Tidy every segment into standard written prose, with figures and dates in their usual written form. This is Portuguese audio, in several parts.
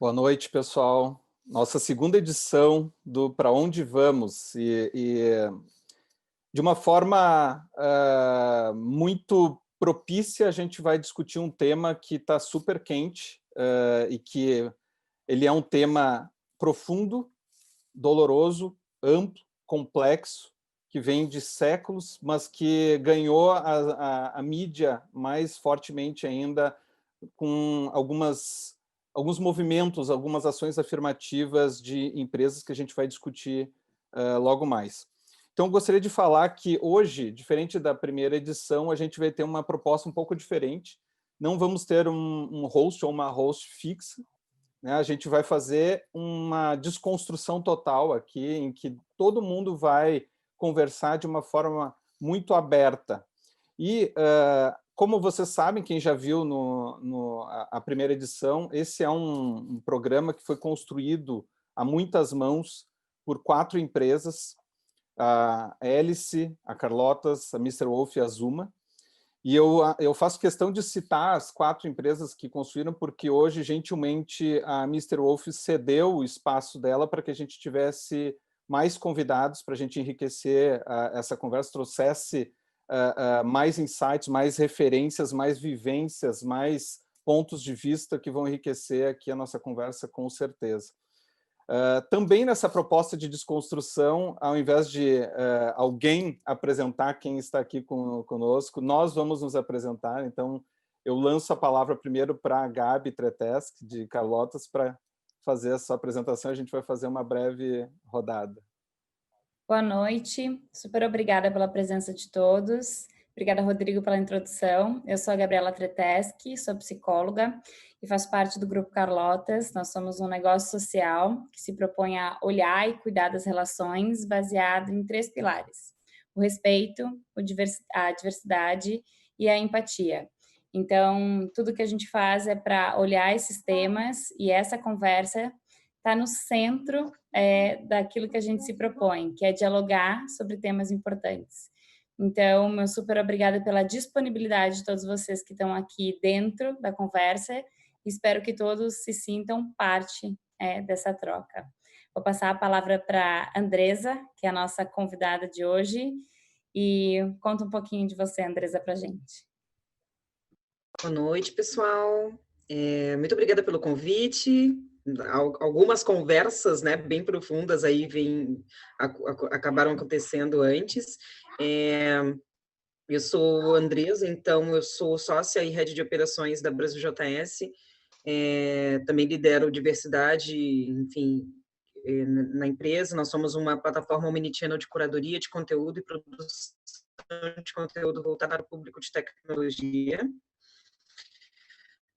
Boa noite, pessoal. Nossa segunda edição do Para Onde Vamos. De uma forma muito propícia, a gente vai discutir um tema que está super quente e que ele é um tema profundo, doloroso, amplo, complexo, que vem de séculos, mas que ganhou a mídia mais fortemente ainda com alguns movimentos, algumas ações afirmativas de empresas que a gente vai discutir logo mais. Então, eu gostaria de falar que hoje, diferente da primeira edição, a gente vai ter uma proposta um pouco diferente. Não vamos ter um host ou uma host fixa, né? A gente vai fazer uma desconstrução total aqui, em que todo mundo vai conversar de uma forma muito aberta. E, como vocês sabem, quem já viu a primeira edição, esse é um programa que foi construído a muitas mãos por 4 empresas, a Hélice, a Carlotas, a Mr. Wolf e a Zuma. E eu faço questão de citar as 4 empresas que construíram, porque hoje, gentilmente, a Mr. Wolf cedeu o espaço dela para que a gente tivesse mais convidados, para a gente enriquecer essa conversa, trouxesse mais insights, mais referências, mais vivências, mais pontos de vista que vão enriquecer aqui a nossa conversa, com certeza. Também nessa proposta de desconstrução, ao invés de alguém apresentar quem está aqui conosco, nós vamos nos apresentar. Então, eu lanço a palavra primeiro para a Gabi Tretesk, de Carlotas, para fazer essa apresentação. A gente vai fazer uma breve rodada. Boa noite, super obrigada pela presença de todos. Obrigada, Rodrigo, pela introdução. Eu sou a Gabriela Tretesk, sou psicóloga e faço parte do Grupo Carlotas. Nós somos um negócio social que se propõe a olhar e cuidar das relações baseado em 3 pilares: o respeito, a diversidade e a empatia. Então, tudo que a gente faz é para olhar esses temas, e essa conversa está no centro daquilo que a gente se propõe, que é dialogar sobre temas importantes. Então, meu super obrigada pela disponibilidade de todos vocês que estão aqui dentro da conversa. Espero que todos se sintam parte dessa troca. Vou passar a palavra para a Andresa, que é a nossa convidada de hoje, e conta um pouquinho de você, Andresa, para a gente. Boa noite, pessoal. Muito obrigada pelo convite. Algumas conversas, né, bem profundas aí acabaram acontecendo antes. Eu sou Andresa, então eu sou sócia e head de operações da Brasil JS. Também lidero diversidade, enfim, na empresa. Nós somos uma plataforma omnichannel de curadoria de conteúdo e produção de conteúdo voltado ao público de tecnologia.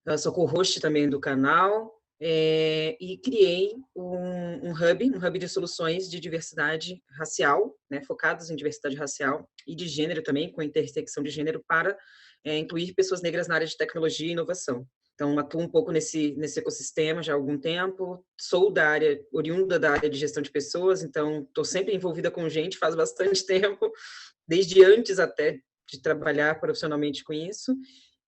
Eu sou co-host também do canal e criei um hub de soluções de diversidade racial, né, focados em diversidade racial e de gênero também, com intersecção de gênero, para incluir pessoas negras na área de tecnologia e inovação. Então, atuo um pouco nesse ecossistema já há algum tempo, sou oriunda da área de gestão de pessoas, então estou sempre envolvida com gente, faz bastante tempo, desde antes até de trabalhar profissionalmente com isso.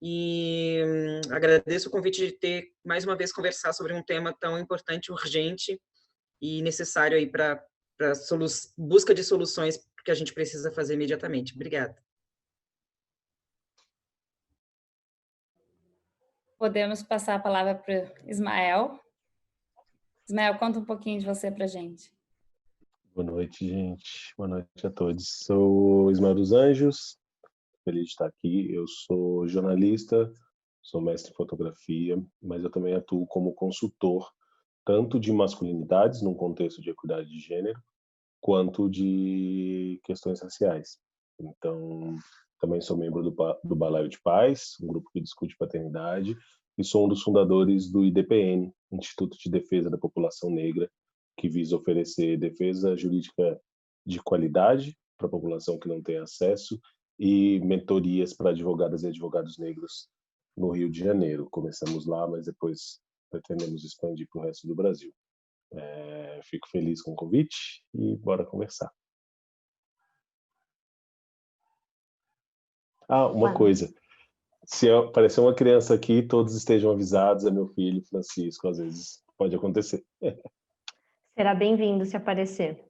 E agradeço o convite de ter, mais uma vez, conversar sobre um tema tão importante, urgente e necessário aí para busca de soluções que a gente precisa fazer imediatamente. Obrigada. Podemos passar a palavra para o Ismael. Ismael, conta um pouquinho de você para a gente. Boa noite, gente. Boa noite a todos. Sou Ismael dos Anjos, feliz de estar aqui. Eu sou jornalista, sou mestre em fotografia, mas eu também atuo como consultor, tanto de masculinidades, num contexto de equidade de gênero, quanto de questões raciais. Então, também sou membro do Balaio de Paz, um grupo que discute paternidade, e sou um dos fundadores do IDPN, Instituto de Defesa da População Negra, que visa oferecer defesa jurídica de qualidade para a população que não tem acesso e mentorias para advogadas e advogados negros no Rio de Janeiro. Começamos lá, mas depois pretendemos expandir para o resto do Brasil. Fico feliz com o convite e bora conversar. Uma coisa. Se aparecer uma criança aqui, todos estejam avisados, é meu filho Francisco, às vezes pode acontecer. Será bem-vindo se aparecer.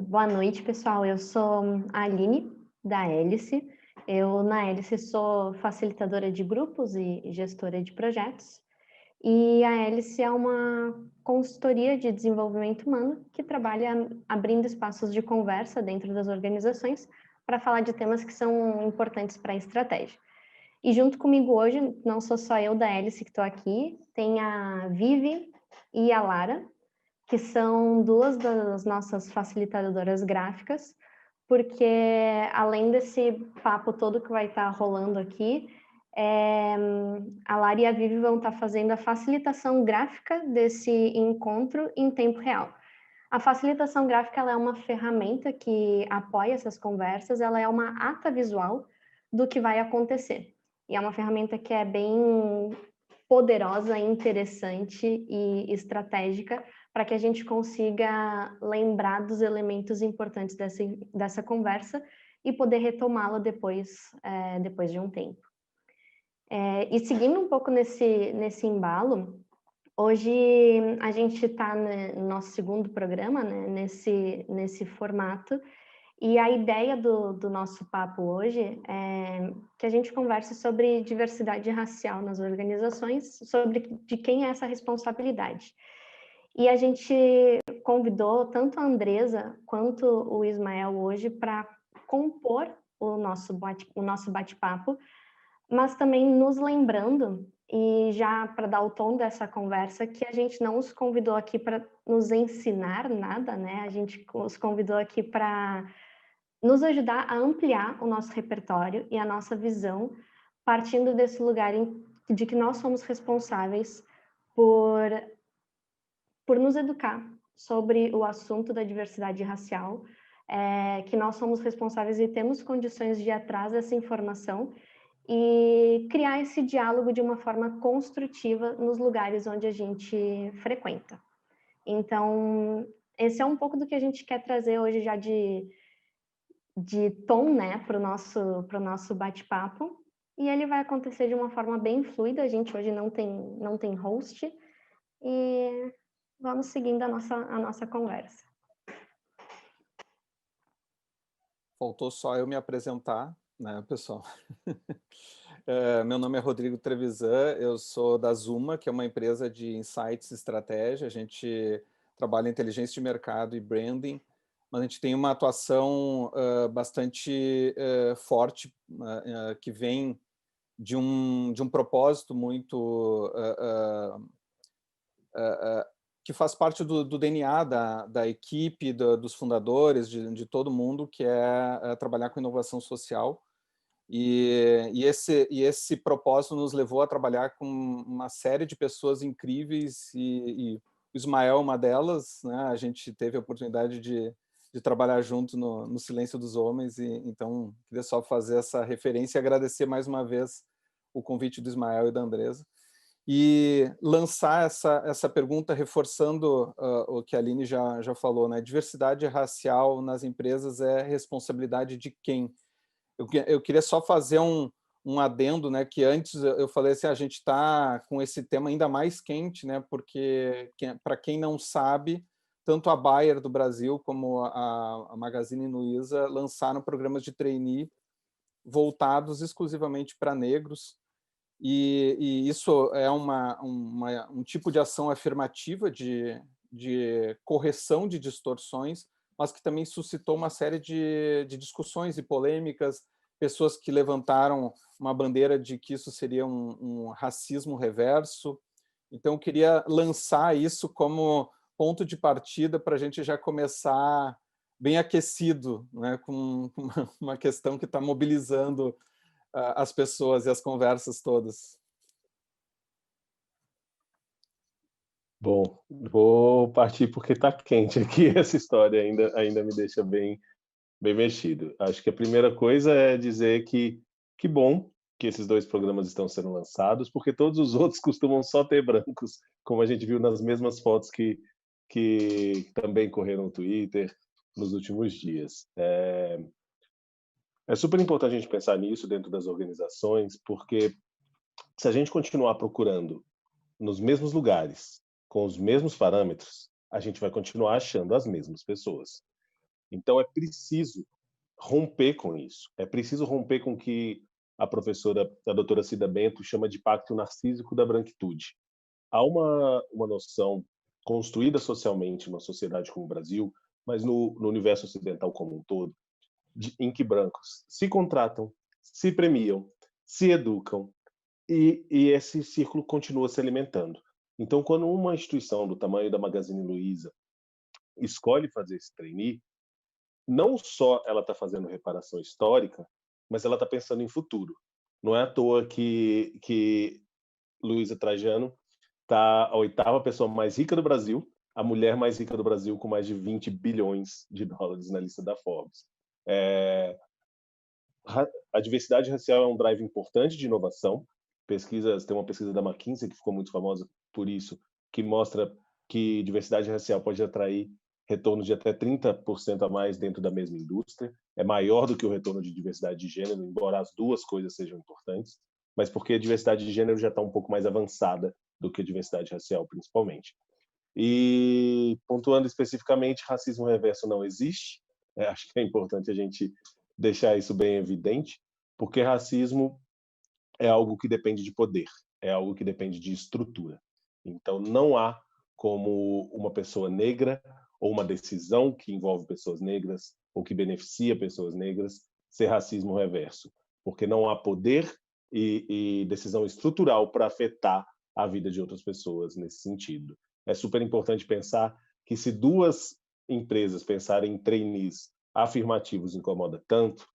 Boa noite, pessoal. Eu sou a Aline, da Hélice. Eu, na Hélice, sou facilitadora de grupos e gestora de projetos. E a Hélice é uma consultoria de desenvolvimento humano que trabalha abrindo espaços de conversa dentro das organizações para falar de temas que são importantes para a estratégia. E junto comigo hoje, não sou só eu da Hélice que estou aqui, tem a Vivi e a Lara, que são duas das nossas facilitadoras gráficas, porque além desse papo todo que vai estar rolando aqui, a Lara e a Vivi vão estar fazendo a facilitação gráfica desse encontro em tempo real. A facilitação gráfica ela é uma ferramenta que apoia essas conversas, ela é uma ata visual do que vai acontecer. E é uma ferramenta que é bem poderosa, interessante e estratégica para que a gente consiga lembrar dos elementos importantes dessa conversa e poder retomá-la depois de um tempo. E seguindo um pouco nesse embalo, hoje a gente está no nosso segundo programa, né, nesse formato, e a ideia do nosso papo hoje é que a gente converse sobre diversidade racial nas organizações, sobre de quem é essa responsabilidade. E a gente convidou tanto a Andresa quanto o Ismael hoje para compor o nosso bate-papo, mas também nos lembrando, e já para dar o tom dessa conversa, que a gente não os convidou aqui para nos ensinar nada, né? A gente os convidou aqui para nos ajudar a ampliar o nosso repertório e a nossa visão, partindo desse lugar de que nós somos responsáveis por nos educar sobre o assunto da diversidade racial, que nós somos responsáveis e temos condições de ir atrás dessa informação e criar esse diálogo de uma forma construtiva nos lugares onde a gente frequenta. Então, esse é um pouco do que a gente quer trazer hoje já de tom, né, para o nosso bate-papo, e ele vai acontecer de uma forma bem fluida. A gente hoje não tem host, e vamos seguindo a nossa conversa. Faltou só eu me apresentar, né, pessoal? Meu nome é Rodrigo Trevisan, eu sou da Zuma, que é uma empresa de insights e estratégia. A gente trabalha em inteligência de mercado e branding, mas a gente tem uma atuação bastante forte, que vem de um propósito muito que faz parte do DNA da equipe, dos fundadores, de todo mundo, que é trabalhar com inovação social. E esse propósito nos levou a trabalhar com uma série de pessoas incríveis, e o Ismael é uma delas, né? A gente teve a oportunidade de trabalhar junto no Silêncio dos Homens, e então queria só fazer essa referência e agradecer mais uma vez o convite do Ismael e da Andresa, e lançar essa pergunta reforçando o que a Aline já falou, né? Diversidade racial nas empresas é responsabilidade de quem? Eu queria só fazer um adendo, né, que antes eu falei assim, a gente está com esse tema ainda mais quente, né, porque, para quem não sabe, tanto a Bayer do Brasil como a Magazine Luiza lançaram programas de trainee voltados exclusivamente para negros, e isso é um tipo de ação afirmativa de correção de distorções, mas que também suscitou uma série de discussões e polêmicas, pessoas que levantaram uma bandeira de que isso seria um racismo reverso. Então, eu queria lançar isso como ponto de partida para a gente já começar bem aquecido, né, com uma questão que está mobilizando as pessoas e as conversas todas. Bom, vou partir porque está quente aqui. Essa história ainda me deixa bem mexido. Acho que a primeira coisa é dizer que bom que esses dois programas estão sendo lançados, porque todos os outros costumam só ter brancos, como a gente viu nas mesmas fotos que também correram no Twitter nos últimos dias. É super importante a gente pensar nisso dentro das organizações, porque se a gente continuar procurando nos mesmos lugares, com os mesmos parâmetros, a gente vai continuar achando as mesmas pessoas. Então, é preciso romper com isso. É preciso romper com o que a doutora Cida Bento, chama de pacto narcísico da branquitude. Há uma noção construída socialmente numa sociedade como o Brasil, mas no universo ocidental como um todo, em que brancos se contratam, se premiam, se educam, e esse círculo continua se alimentando. Então, quando uma instituição do tamanho da Magazine Luiza escolhe fazer esse trainee, não só ela está fazendo reparação histórica, mas ela está pensando em futuro. Não é à toa que Luiza Trajano está a 8ª pessoa mais rica do Brasil, a mulher mais rica do Brasil, com mais de 20 bilhões de dólares na lista da Forbes. A diversidade racial é um drive importante de inovação. Tem uma pesquisa da McKinsey que ficou muito famosa por isso, que mostra que diversidade racial pode atrair retorno de até 30% a mais dentro da mesma indústria. É maior do que o retorno de diversidade de gênero, embora as duas coisas sejam importantes, mas porque a diversidade de gênero já está um pouco mais avançada do que a diversidade racial, principalmente. E, pontuando especificamente, racismo reverso não existe. Acho que é importante a gente deixar isso bem evidente, porque racismo é algo que depende de poder, é algo que depende de estrutura. Então, não há como uma pessoa negra ou uma decisão que envolve pessoas negras ou que beneficia pessoas negras ser racismo reverso, porque não há poder e decisão estrutural para afetar a vida de outras pessoas nesse sentido. É super importante pensar que se duas empresas pensarem em trainees afirmativos incomoda tanto,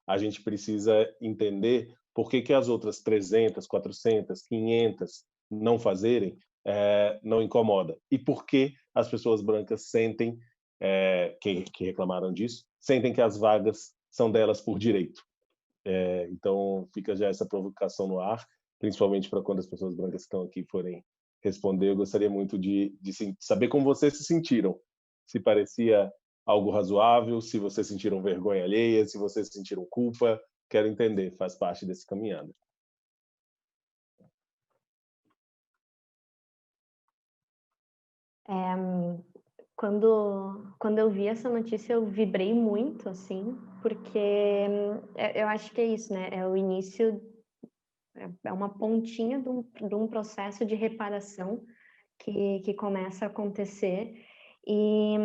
a gente precisa entender por que as outras 300, 400, 500 não fazerem, não incomoda. E por que as pessoas brancas sentem, que reclamaram disso, sentem que as vagas são delas por direito. Então, fica já essa provocação no ar, principalmente para quando as pessoas brancas que estão aqui forem responder. Eu gostaria muito de saber como vocês se sentiram. Se parecia algo razoável, se vocês sentiram vergonha alheia, se vocês sentiram culpa. Quero entender, faz parte desse caminhada. Quando eu vi essa notícia, eu vibrei muito, assim, porque eu acho que é isso, né? É o início, é uma pontinha de um processo de reparação que começa a acontecer. E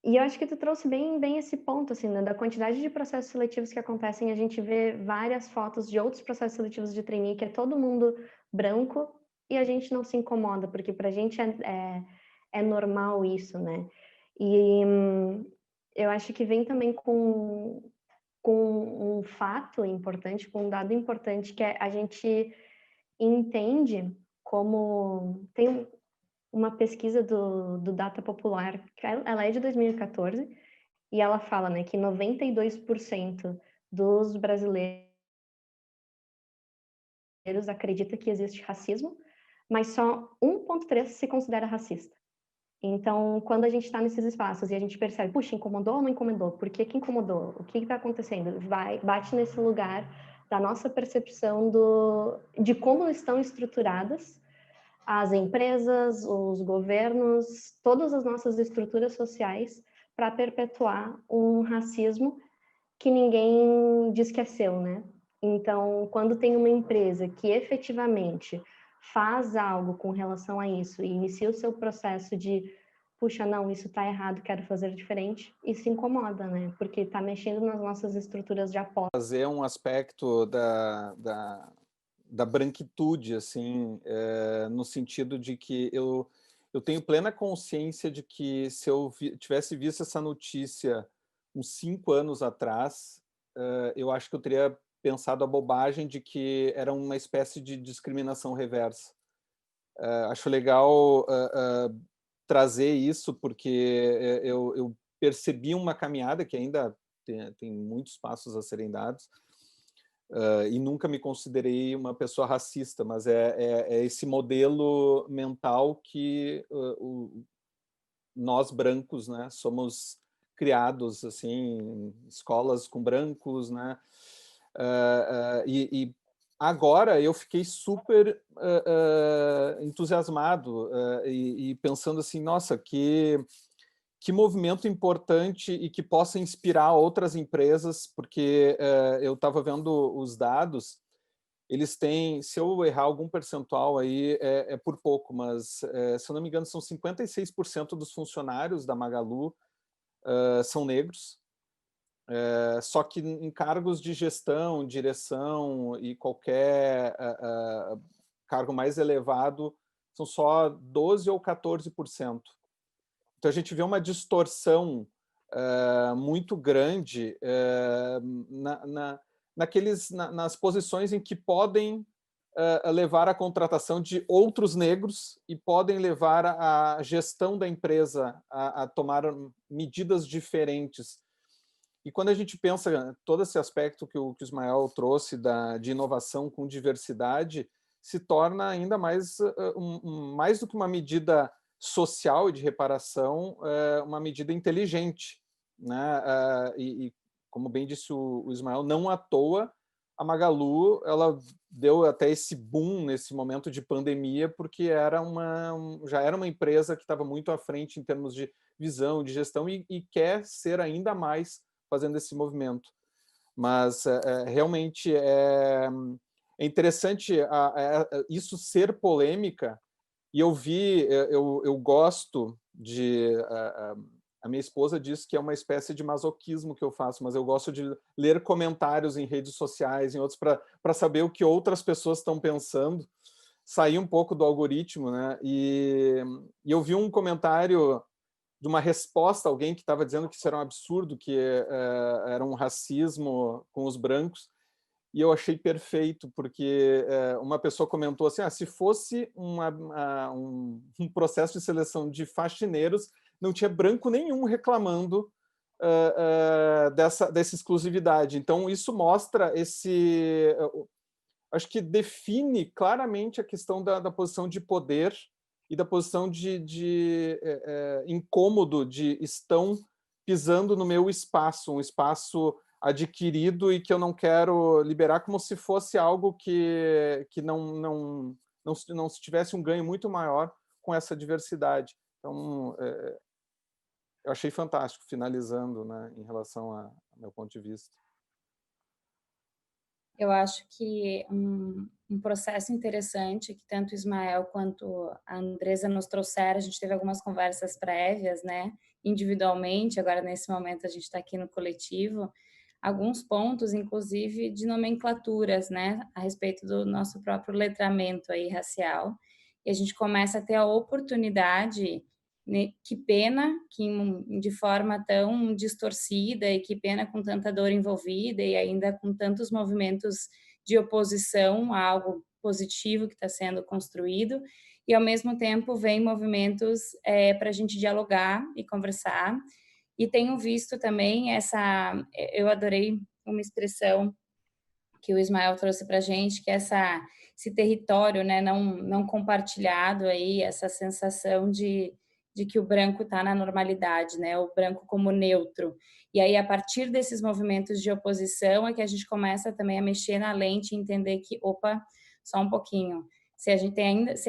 eu acho que tu trouxe bem esse ponto, assim, né? Da quantidade de processos seletivos que acontecem, a gente vê várias fotos de outros processos seletivos de trainee, que é todo mundo branco, e a gente não se incomoda, porque pra gente é normal isso, né? E eu acho que vem também com um fato importante, com um dado importante, que é a gente entende como... Tem uma pesquisa do Data Popular, que ela é de 2014, e ela fala, né, que 92% dos brasileiros acredita que existe racismo, mas só 1,3% se considera racista. Então, quando a gente está nesses espaços e a gente percebe, puxa, incomodou ou não incomodou? Por que incomodou? O que está acontecendo? Bate nesse lugar da nossa percepção de como estão estruturadas as empresas, os governos, todas as nossas estruturas sociais para perpetuar um racismo que ninguém diz que é seu, né? Então, quando tem uma empresa que efetivamente faz algo com relação a isso e inicia o seu processo de puxa, não, isso está errado, quero fazer diferente, e se incomoda, né? Porque está mexendo nas nossas estruturas de apoio. Fazer um aspecto da branquitude, assim, no sentido de que eu tenho plena consciência de que se eu tivesse visto essa notícia uns 5 anos atrás, eu acho que eu teria pensado a bobagem de que era uma espécie de discriminação reversa. Acho legal trazer isso, porque eu percebi uma caminhada que ainda tem muitos passos a serem dados, e nunca me considerei uma pessoa racista, mas é esse modelo mental que nós brancos, né, somos criados assim, em escolas com brancos, né, e agora eu fiquei super entusiasmado e pensando assim, nossa, que movimento importante e que possa inspirar outras empresas, porque eu estava vendo os dados, eles têm, se eu errar algum percentual aí, é por pouco, mas se eu não me engano são 56% dos funcionários da Magalu são negros, só que em cargos de gestão, direção e qualquer cargo mais elevado são só 12 ou 14%. Então, a gente vê uma distorção muito grande nas posições em que podem levar à contratação de outros negros e podem levar a gestão da empresa a tomar medidas diferentes. E quando a gente pensa todo esse aspecto que o Ismael trouxe de inovação com diversidade, se torna ainda mais, mais do que uma medida social e de reparação, uma medida inteligente, né? E como bem disse o Ismael, não à toa a Magalu ela deu até esse boom nesse momento de pandemia, porque já era uma empresa que estava muito à frente em termos de visão, de gestão e quer ser ainda mais fazendo esse movimento. Mas realmente é interessante isso ser polêmica. E eu gosto de... A minha esposa diz que é uma espécie de masoquismo que eu faço, mas eu gosto de ler comentários em redes sociais, em outros, para saber o que outras pessoas estão pensando, sair um pouco do algoritmo, né? E eu vi um comentário de uma resposta a alguém que estava dizendo que isso era um absurdo, que era um racismo com os brancos, e eu achei perfeito, porque uma pessoa comentou assim, se fosse um processo de seleção de faxineiros, não tinha branco nenhum reclamando dessa exclusividade. Então, isso mostra acho que define claramente a questão da posição de poder e da posição de incômodo, de estão pisando no meu espaço, um espaço adquirido e que eu não quero liberar, como se fosse algo que não se tivesse um ganho muito maior com essa diversidade. Então, eu achei fantástico, finalizando, né, em relação ao meu ponto de vista. Eu acho que um processo interessante que tanto o Ismael quanto a Andresa nos trouxeram, a gente teve algumas conversas prévias, né, individualmente, agora nesse momento a gente está aqui no coletivo, alguns pontos, inclusive, de nomenclaturas, né, a respeito do nosso próprio letramento aí racial, e a gente começa a ter a oportunidade, né, que pena que de forma tão distorcida e que pena com tanta dor envolvida e ainda com tantos movimentos de oposição a algo positivo que está sendo construído, e ao mesmo tempo vem movimentos para a gente dialogar e conversar. E tenho visto também eu adorei uma expressão que o Ismael trouxe para a gente, que é esse território, né, não compartilhado aí, essa sensação de que o branco está na normalidade, né, o branco como neutro. E aí, a partir desses movimentos de oposição, é que a gente começa também a mexer na lente e entender que, opa, só um pouquinho. Se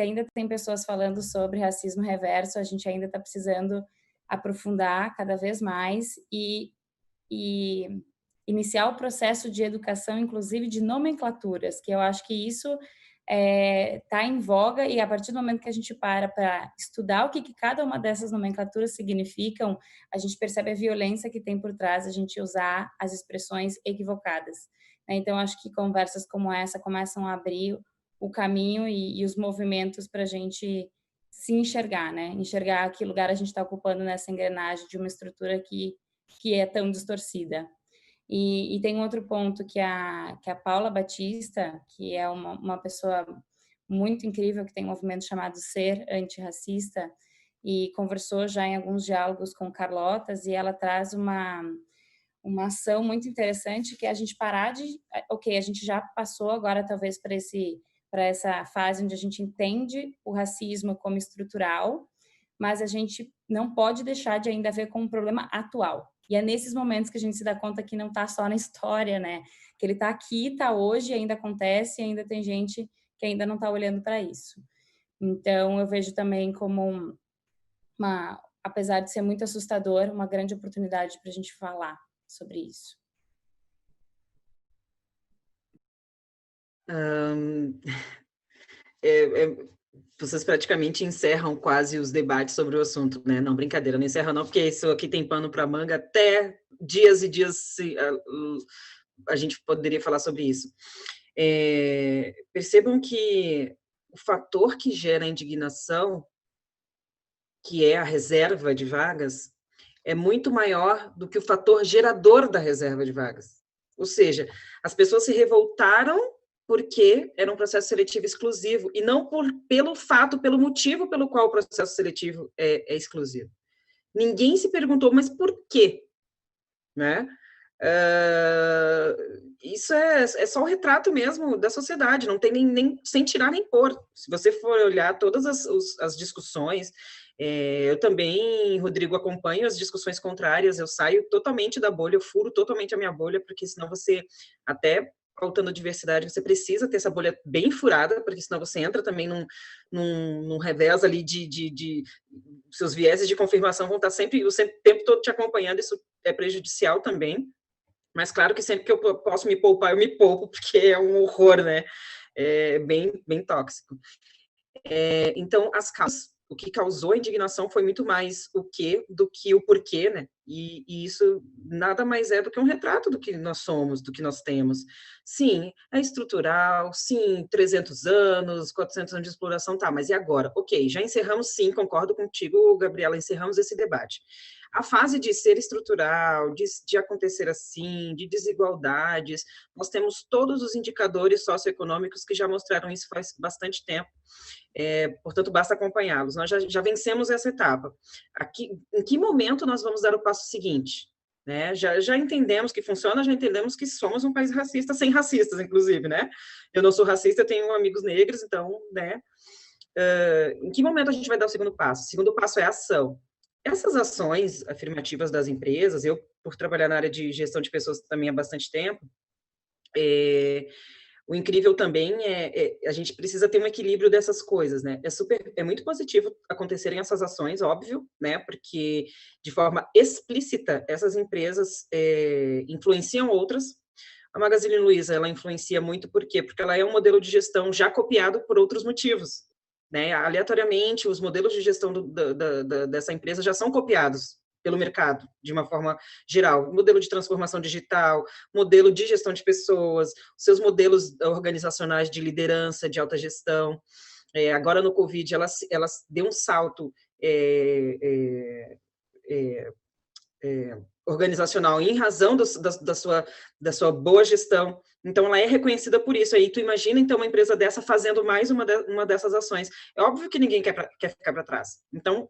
ainda tem pessoas falando sobre racismo reverso, a gente ainda está precisando aprofundar cada vez mais e iniciar o processo de educação, inclusive de nomenclaturas, que eu acho que isso está em voga, e a partir do momento que a gente para estudar o que cada uma dessas nomenclaturas significam, a gente percebe a violência que tem por trás a gente usar as expressões equivocadas. Então, acho que conversas como essa começam a abrir o caminho e os movimentos para a gente se enxergar, né? Enxergar que lugar a gente está ocupando nessa engrenagem de uma estrutura que é tão distorcida. E tem outro ponto que a Paula Batista, que é uma pessoa muito incrível, que tem um movimento chamado Ser Antirracista, e conversou já em alguns diálogos com Carlotas, e ela traz uma ação muito interessante, que é a gente parar de... Ok, a gente já passou agora talvez para essa fase onde a gente entende o racismo como estrutural, mas a gente não pode deixar de ainda ver como um problema atual. E é nesses momentos que a gente se dá conta que não está só na história, né? que ele está aqui, está hoje, ainda acontece, e ainda tem gente que ainda não está olhando para isso. Então, eu vejo também como apesar de ser muito assustador, uma grande oportunidade para a gente falar sobre isso. Vocês praticamente encerram quase os debates sobre o assunto, né? Não, brincadeira, não encerra não, porque isso aqui tem pano para manga até dias e dias a gente poderia falar sobre isso. Percebam que o fator que gera indignação, que é a reserva de vagas, é muito maior do que o fator gerador da reserva de vagas. Ou seja, as pessoas se revoltaram porque era um processo seletivo exclusivo, e não pelo motivo pelo qual o processo seletivo é exclusivo. Ninguém se perguntou, mas por quê? Né? Isso é só o retrato mesmo da sociedade, não tem nem sem tirar nem pôr. Se você for olhar todas as discussões, eu também, Rodrigo, acompanho as discussões contrárias, eu saio totalmente da bolha, eu furo totalmente a minha bolha, porque senão você, até faltando diversidade, você precisa ter essa bolha bem furada, porque senão você entra também num revés ali de seus vieses de confirmação vão estar sempre o tempo todo te acompanhando, isso é prejudicial também. Mas claro que sempre que eu posso me poupar, eu me poupo, porque é um horror, né? É bem tóxico. Então, as causas, o que causou a indignação foi muito mais o quê do que o porquê, né? E isso nada mais é do que um retrato do que nós somos, do que nós temos. Sim, é estrutural, sim, 300 anos, 400 anos de exploração, tá, mas e agora? Ok, já encerramos, sim, concordo contigo, Gabriela, encerramos esse debate. A fase de ser estrutural, de acontecer assim, de desigualdades, nós temos todos os indicadores socioeconômicos que já mostraram isso faz bastante tempo, portanto, basta acompanhá-los. Nós já vencemos essa etapa. Em que momento nós vamos dar o passo seguinte? Né? Já entendemos que funciona, já entendemos que somos um país racista, sem racistas, inclusive, né? Eu não sou racista, eu tenho amigos negros, então, né? Em que momento a gente vai dar o segundo passo? O segundo passo é a ação. Essas ações afirmativas das empresas, eu, por trabalhar na área de gestão de pessoas também há bastante tempo, o incrível também a gente precisa ter um equilíbrio dessas coisas, né? É muito positivo acontecerem essas ações, óbvio, né? Porque, de forma explícita, essas empresas influenciam outras. A Magazine Luiza, ela influencia muito, por quê? Porque ela é um modelo de gestão já copiado por outros motivos. Né? Aleatoriamente, os modelos de gestão dessa empresa já são copiados pelo mercado, de uma forma geral. Modelo de transformação digital, modelo de gestão de pessoas, seus modelos organizacionais de liderança, de alta gestão. Agora, no Covid, ela deu um salto organizacional em razão da sua boa gestão. Então, ela é reconhecida por isso. Aí, tu imagina, então, uma empresa dessa fazendo mais uma dessas ações. É óbvio que ninguém quer ficar para trás. Então,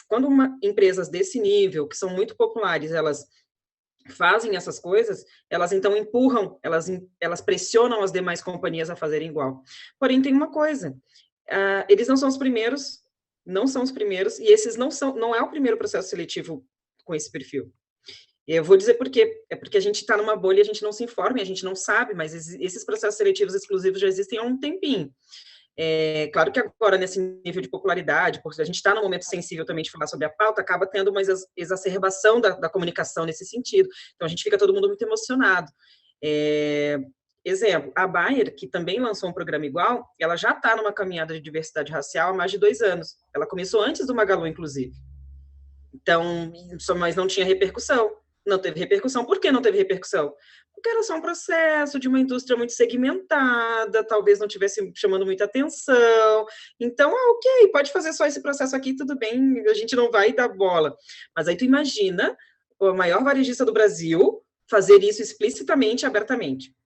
quando empresas desse nível, que são muito populares, elas fazem essas coisas, elas, então, empurram, elas pressionam as demais companhias a fazerem igual. Porém, tem uma coisa. Eles não são os primeiros, e esses não é o primeiro processo seletivo com esse perfil. Eu vou dizer por quê. É porque a gente está numa bolha, a gente não se informa, a gente não sabe, mas esses processos seletivos exclusivos já existem há um tempinho. Claro que agora, nesse nível de popularidade, porque a gente está num momento sensível também de falar sobre a pauta, acaba tendo uma exacerbação da comunicação nesse sentido. Então, a gente fica todo mundo muito emocionado. Exemplo, a Bayer, que também lançou um programa igual, ela já está numa caminhada de diversidade racial há mais de 2 anos. Ela começou antes do Magalu, inclusive. Então, mas não tinha repercussão. Não teve repercussão. Por que não teve repercussão? Porque era só um processo de uma indústria muito segmentada, talvez não tivesse chamando muita atenção. Então, ok, pode fazer só esse processo aqui, tudo bem, a gente não vai dar bola. Mas aí tu imagina o maior varejista do Brasil fazer isso explicitamente, abertamente.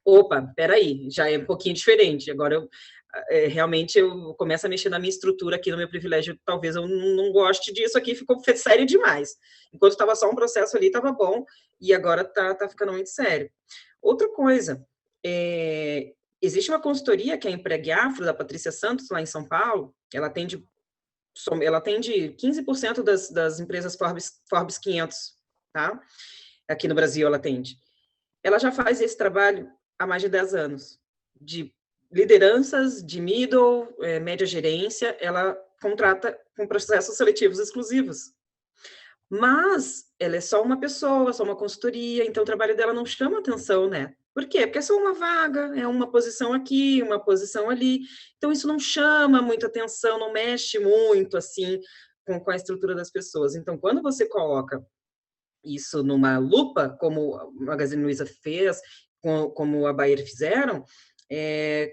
Opa, peraí, já é um pouquinho diferente. Agora, realmente, eu começo a mexer na minha estrutura aqui, no meu privilégio, talvez eu não goste disso aqui, ficou sério demais. Enquanto estava só um processo ali, estava bom, e agora tá ficando muito sério. Outra coisa, existe uma consultoria, que é a Empregue Afro, da Patrícia Santos, lá em São Paulo, ela atende 15% das empresas Forbes 500, tá? Aqui no Brasil ela atende. ela já faz esse trabalho há mais de 10 anos, de lideranças, de middle, média gerência, ela contrata com processos seletivos exclusivos. Mas ela é só uma pessoa, só uma consultoria, então o trabalho dela não chama atenção, né? Por quê? Porque é só uma vaga, é uma posição aqui, uma posição ali. Então isso não chama muita atenção, não mexe muito assim com a estrutura das pessoas. Então quando você coloca isso numa lupa, como a Magazine Luiza fez, como a Bayer fizeram,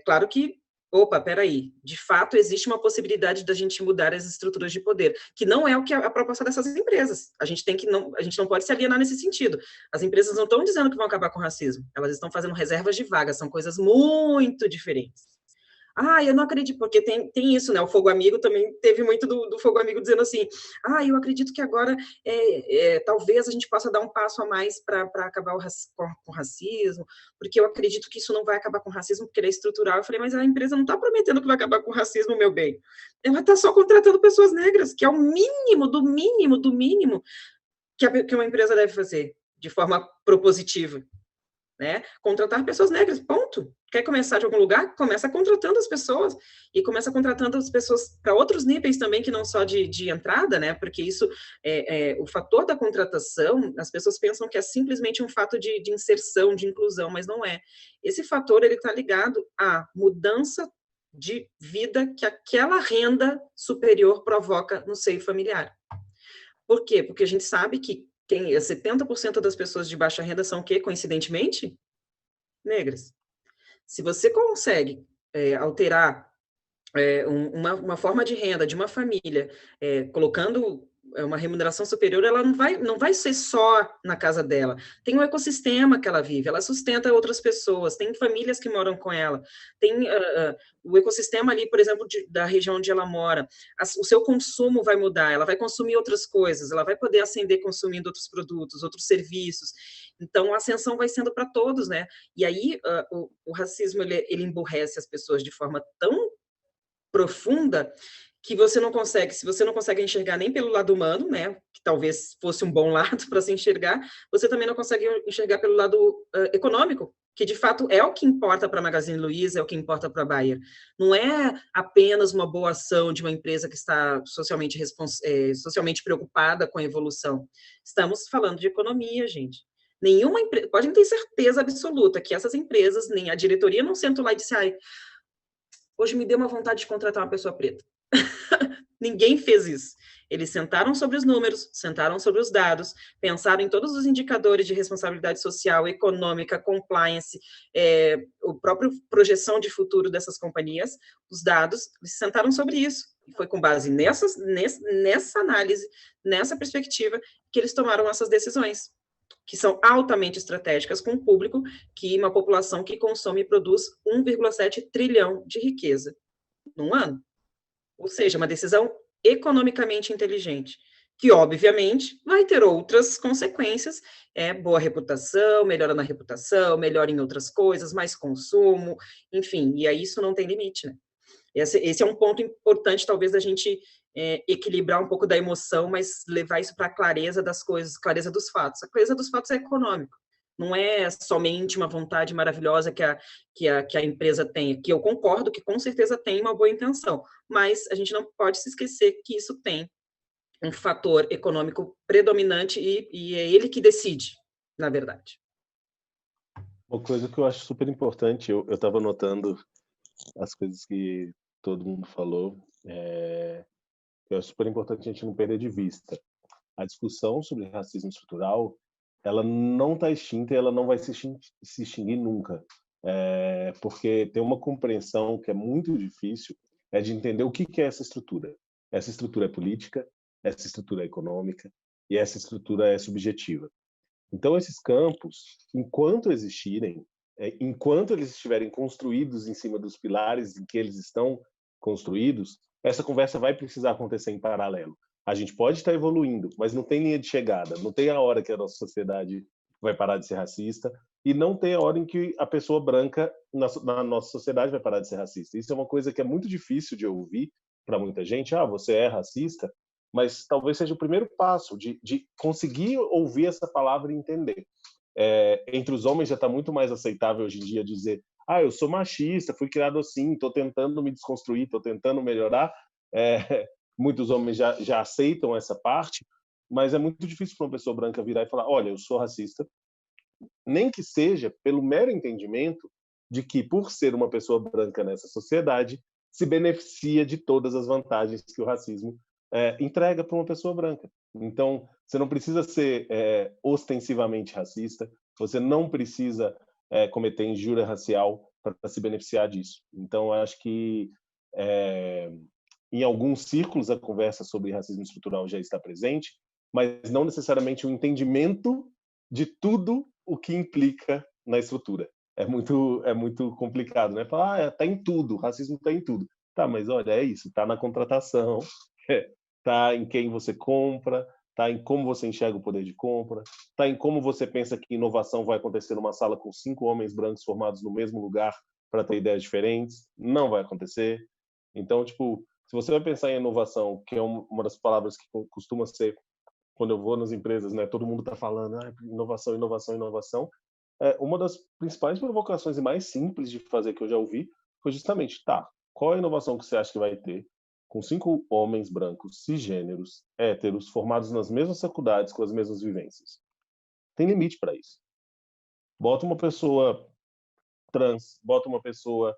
claro que, opa, peraí, de fato existe uma possibilidade da gente mudar as estruturas de poder, que não é o que a proposta dessas empresas. A gente não pode se alienar nesse sentido. As empresas não estão dizendo que vão acabar com o racismo, elas estão fazendo reservas de vagas, são coisas muito diferentes. Eu não acredito, porque tem isso, né? O Fogo Amigo também teve muito do Fogo Amigo dizendo assim, eu acredito que agora talvez a gente possa dar um passo a mais para acabar com o racismo, porque eu acredito que isso não vai acabar com o racismo, porque ele é estrutural. Eu falei, mas a empresa não está prometendo que vai acabar com o racismo, meu bem. Ela está só contratando pessoas negras, que é o mínimo, do mínimo, do mínimo que uma empresa deve fazer, de forma propositiva. Né? Contratar pessoas negras, ponto. Quer começar de algum lugar? Começa contratando as pessoas, e começa contratando as pessoas para outros níveis também, que não só de entrada, né? Porque isso, o fator da contratação, as pessoas pensam que é simplesmente um fato de inserção, de inclusão, mas não é. Esse fator, ele está ligado à mudança de vida que aquela renda superior provoca no seio familiar. Por quê? Porque a gente sabe que 70% das pessoas de baixa renda são o quê, coincidentemente? Negras. Se você consegue alterar uma forma de renda de uma família, colocando uma remuneração superior, ela não vai ser só na casa dela. Tem um ecossistema que ela vive, ela sustenta outras pessoas, tem famílias que moram com ela, tem o ecossistema ali, por exemplo, da região onde ela mora. O seu consumo vai mudar, ela vai consumir outras coisas, ela vai poder ascender consumindo outros produtos, outros serviços. Então, a ascensão vai sendo para todos, né? E aí, o racismo, ele emburrece as pessoas de forma tão profunda que você não consegue, se você não consegue enxergar nem pelo lado humano, né, que talvez fosse um bom lado para se enxergar, você também não consegue enxergar pelo lado econômico, que de fato é o que importa para a Magazine Luiza, é o que importa para a Bayer. Não é apenas uma boa ação de uma empresa que está socialmente preocupada com a evolução. Estamos falando de economia, gente. Nenhuma empresa, podem ter certeza absoluta que essas empresas, nem a diretoria não sentou lá e disse, hoje me deu uma vontade de contratar uma pessoa preta. Ninguém fez isso. Eles sentaram sobre os números, sentaram sobre os dados, pensaram em todos os indicadores de responsabilidade social, econômica, compliance, o próprio projeção de futuro dessas companhias, os dados, eles sentaram sobre isso. E foi com base nessa análise, nessa perspectiva, que eles tomaram essas decisões, que são altamente estratégicas com o público, que uma população que consome e produz 1,7 trilhão de riqueza num ano. Ou seja, uma decisão economicamente inteligente, que, obviamente, vai ter outras consequências, boa reputação, melhora na reputação, melhora em outras coisas, mais consumo, enfim, e aí isso não tem limite, né? Esse é um ponto importante, talvez, da gente equilibrar um pouco da emoção, mas levar isso para a clareza das coisas, clareza dos fatos. A clareza dos fatos é econômico, não é somente uma vontade maravilhosa que a empresa tem, que eu concordo que com certeza tem uma boa intenção, mas a gente não pode se esquecer que isso tem um fator econômico predominante e é ele que decide, na verdade. Uma coisa que eu acho super importante, eu estava notando as coisas que todo mundo falou, eu acho super importante a gente não perder de vista. A discussão sobre racismo estrutural, ela não está extinta e ela não vai se extinguir nunca. Porque tem uma compreensão que é muito difícil, de entender o que é essa estrutura. Essa estrutura é política, essa estrutura é econômica e essa estrutura é subjetiva. Então, esses campos, enquanto existirem, enquanto eles estiverem construídos em cima dos pilares em que eles estão construídos, essa conversa vai precisar acontecer em paralelo. A gente pode estar evoluindo, mas não tem linha de chegada, não tem a hora que a nossa sociedade vai parar de ser racista e não tem a hora em que a pessoa branca na nossa sociedade vai parar de ser racista. Isso é uma coisa que é muito difícil de ouvir para muita gente. Você é racista, mas talvez seja o primeiro passo de conseguir ouvir essa palavra e entender. Entre os homens já está muito mais aceitável hoje em dia dizer eu sou machista, fui criado assim, estou tentando me desconstruir, estou tentando melhorar. Muitos homens já aceitam essa parte, mas é muito difícil para uma pessoa branca virar e falar, olha, eu sou racista, nem que seja pelo mero entendimento de que, por ser uma pessoa branca nessa sociedade, se beneficia de todas as vantagens que o racismo entrega para uma pessoa branca. Então, você não precisa ser ostensivamente racista, você não precisa cometer injúria racial para se beneficiar disso. Então, eu acho que em alguns círculos a conversa sobre racismo estrutural já está presente, mas não necessariamente o entendimento de tudo o que implica na estrutura. É muito complicado, né? Falar, tá em tudo, o racismo tá em tudo. Tá, mas olha, é isso, tá na contratação, tá em quem você compra, tá em como você enxerga o poder de compra, tá em como você pensa que inovação vai acontecer numa sala com 5 homens brancos formados no mesmo lugar para ter ideias diferentes. Não vai acontecer. Então, tipo, se você vai pensar em inovação, que é uma das palavras que costuma ser, quando eu vou nas empresas, né, todo mundo está falando inovação, inovação, inovação. Uma das principais provocações e mais simples de fazer que eu já ouvi foi justamente, qual é a inovação que você acha que vai ter com 5 homens brancos, cisgêneros, héteros, formados nas mesmas faculdades, com as mesmas vivências? Tem limite para isso. Bota uma pessoa trans, bota uma pessoa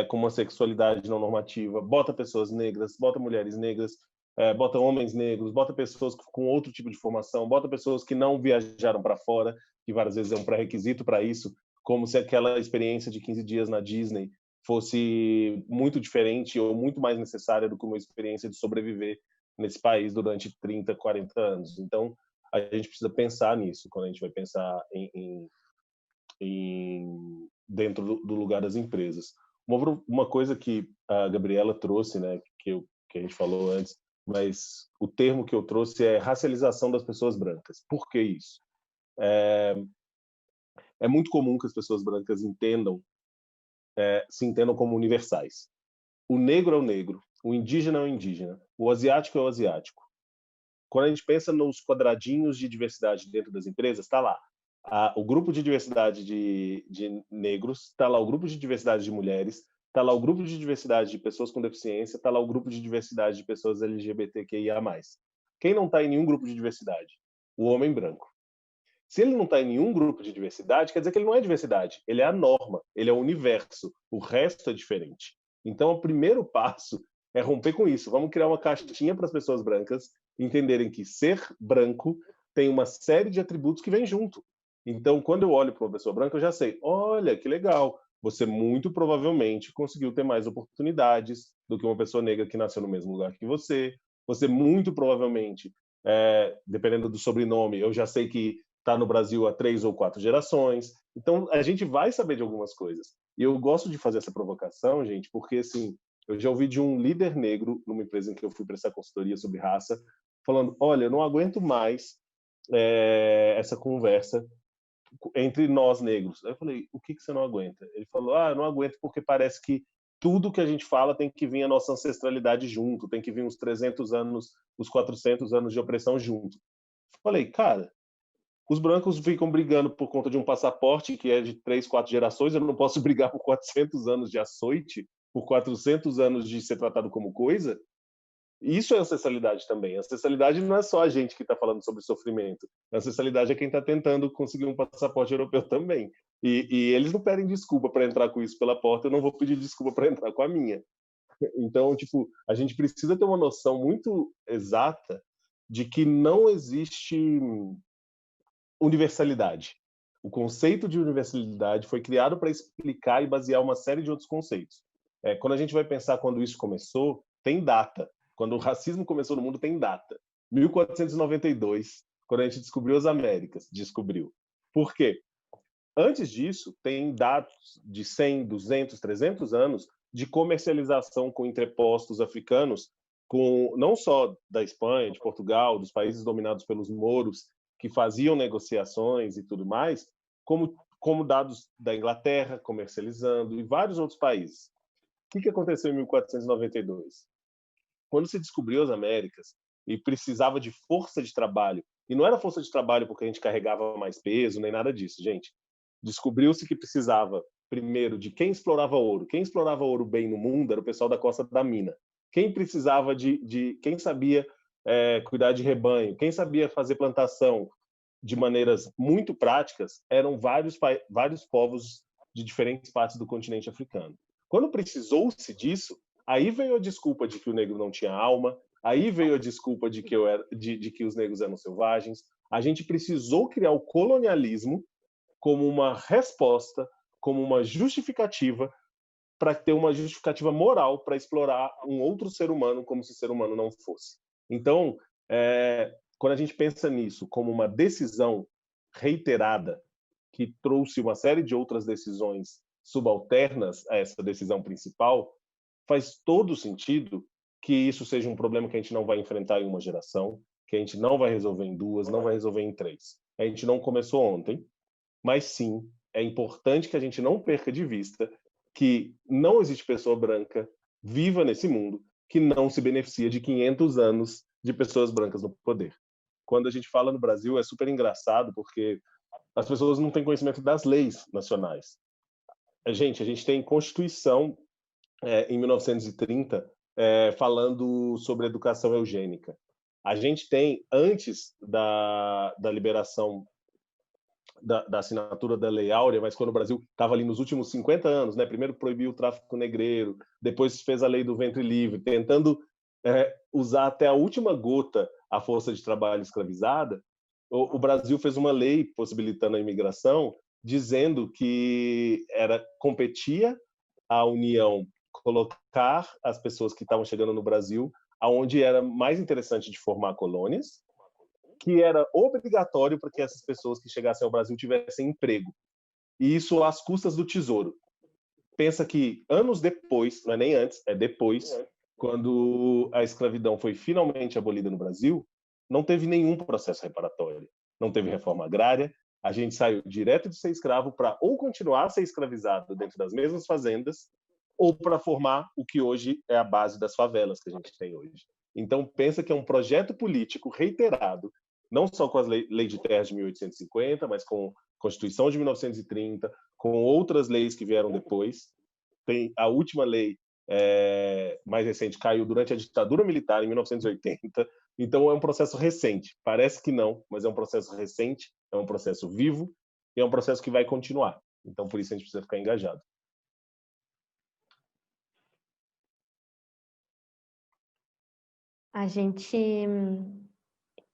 com uma sexualidade não normativa, bota pessoas negras, bota mulheres negras, bota homens negros, bota pessoas com outro tipo de formação, bota pessoas que não viajaram para fora, que várias vezes é um pré-requisito para isso, como se aquela experiência de 15 dias na Disney fosse muito diferente ou muito mais necessária do que uma experiência de sobreviver nesse país durante 30, 40 anos. Então, a gente precisa pensar nisso quando a gente vai pensar dentro do lugar das empresas. Uma coisa que a Gabriela trouxe, né, que a gente falou antes, mas o termo que eu trouxe é racialização das pessoas brancas. Por que isso? É muito comum que as pessoas brancas se entendam como universais. O negro é o negro, o indígena é o indígena, o asiático é o asiático. Quando a gente pensa nos quadradinhos de diversidade dentro das empresas, está lá o grupo de diversidade de negros, está lá o grupo de diversidade de mulheres, está lá o grupo de diversidade de pessoas com deficiência, está lá o grupo de diversidade de pessoas LGBTQIA+. Quem não está em nenhum grupo de diversidade? O homem branco. Se ele não está em nenhum grupo de diversidade, quer dizer que ele não é diversidade, ele é a norma, ele é o universo, o resto é diferente. Então, o primeiro passo é romper com isso. Vamos criar uma caixinha para as pessoas brancas entenderem que ser branco tem uma série de atributos que vem junto. Então, quando eu olho para uma pessoa branca, eu já sei, olha, que legal, você muito provavelmente conseguiu ter mais oportunidades do que uma pessoa negra que nasceu no mesmo lugar que você. Você muito provavelmente, dependendo do sobrenome, eu já sei que está no Brasil há 3 ou 4 gerações. Então, a gente vai saber de algumas coisas. E eu gosto de fazer essa provocação, gente, porque, assim, eu já ouvi de um líder negro, numa empresa em que eu fui prestar consultoria sobre raça, falando, olha, eu não aguento mais essa conversa entre nós negros. Aí eu falei, o que você não aguenta? Ele falou, eu não aguento porque parece que tudo que a gente fala tem que vir a nossa ancestralidade junto, tem que vir os 300 anos, os 400 anos de opressão junto. Eu falei, cara, os brancos ficam brigando por conta de um passaporte que é de 3, 4 gerações, eu não posso brigar por 400 anos de açoite, por 400 anos de ser tratado como coisa. Isso é ancestralidade também. A ancestralidade não é só a gente que está falando sobre sofrimento. A ancestralidade é quem está tentando conseguir um passaporte europeu também. E eles não pedem desculpa para entrar com isso pela porta, eu não vou pedir desculpa para entrar com a minha. Então, tipo, a gente precisa ter uma noção muito exata de que não existe universalidade. O conceito de universalidade foi criado para explicar e basear uma série de outros conceitos. Quando a gente vai pensar quando isso começou, tem data. Quando o racismo começou no mundo, tem data. 1492, quando a gente descobriu as Américas. Descobriu. Por quê? Antes disso, tem dados de 100, 200, 300 anos de comercialização com entrepostos africanos, não só da Espanha, de Portugal, dos países dominados pelos mouros, que faziam negociações e tudo mais, como dados da Inglaterra comercializando e vários outros países. O que aconteceu em 1492? Quando se descobriu as Américas e precisava de força de trabalho E não era força de trabalho porque a gente carregava mais peso, nem nada disso, gente. Descobriu-se que precisava, primeiro, de quem explorava ouro. Quem explorava ouro bem no mundo era o pessoal da Costa da Mina. Quem precisava quem sabia cuidar de rebanho, quem sabia fazer plantação de maneiras muito práticas, eram vários povos de diferentes partes do continente africano. Quando precisou-se disso, aí veio a desculpa de que o negro não tinha alma, aí veio a desculpa de que os negros eram selvagens. A gente precisou criar o colonialismo como uma resposta, como uma justificativa, para ter uma justificativa moral para explorar um outro ser humano como se o ser humano não fosse. Então, quando a gente pensa nisso como uma decisão reiterada que trouxe uma série de outras decisões subalternas a essa decisão principal, faz todo sentido que isso seja um problema que a gente não vai enfrentar em uma geração, que a gente não vai resolver em 2, não vai resolver em 3. A gente não começou ontem, mas sim, é importante que a gente não perca de vista que não existe pessoa branca viva nesse mundo que não se beneficia de 500 anos de pessoas brancas no poder. Quando a gente fala no Brasil, é super engraçado, porque as pessoas não têm conhecimento das leis nacionais. A gente tem Constituição em 1930 falando sobre educação eugênica. A gente tem, antes da liberação da assinatura da Lei Áurea, mas quando o Brasil estava ali nos últimos 50 anos, né? Primeiro proibiu o tráfico negreiro, depois fez a Lei do Ventre Livre, tentando usar até a última gota a força de trabalho escravizada. O Brasil fez uma lei possibilitando a imigração, dizendo que competia a União colocar as pessoas que estavam chegando no Brasil aonde era mais interessante de formar colônias, que era obrigatório para que essas pessoas que chegassem ao Brasil tivessem emprego. E isso às custas do tesouro. Pensa que anos depois, não é nem antes, é depois, quando a escravidão foi finalmente abolida no Brasil, não teve nenhum processo reparatório. Não teve reforma agrária, a gente saiu direto de ser escravo para ou continuar a ser escravizado dentro das mesmas fazendas, ou para formar o que hoje é a base das favelas que a gente tem hoje. Então, pensa que é um projeto político reiterado, não só com a Lei de Terras de 1850, mas com a Constituição de 1930, com outras leis que vieram depois. Tem a última lei mais recente, caiu durante a ditadura militar, em 1980. Então, é um processo recente. Parece que não, mas é um processo recente, é um processo vivo e é um processo que vai continuar. Então, por isso, a gente precisa ficar engajado. A gente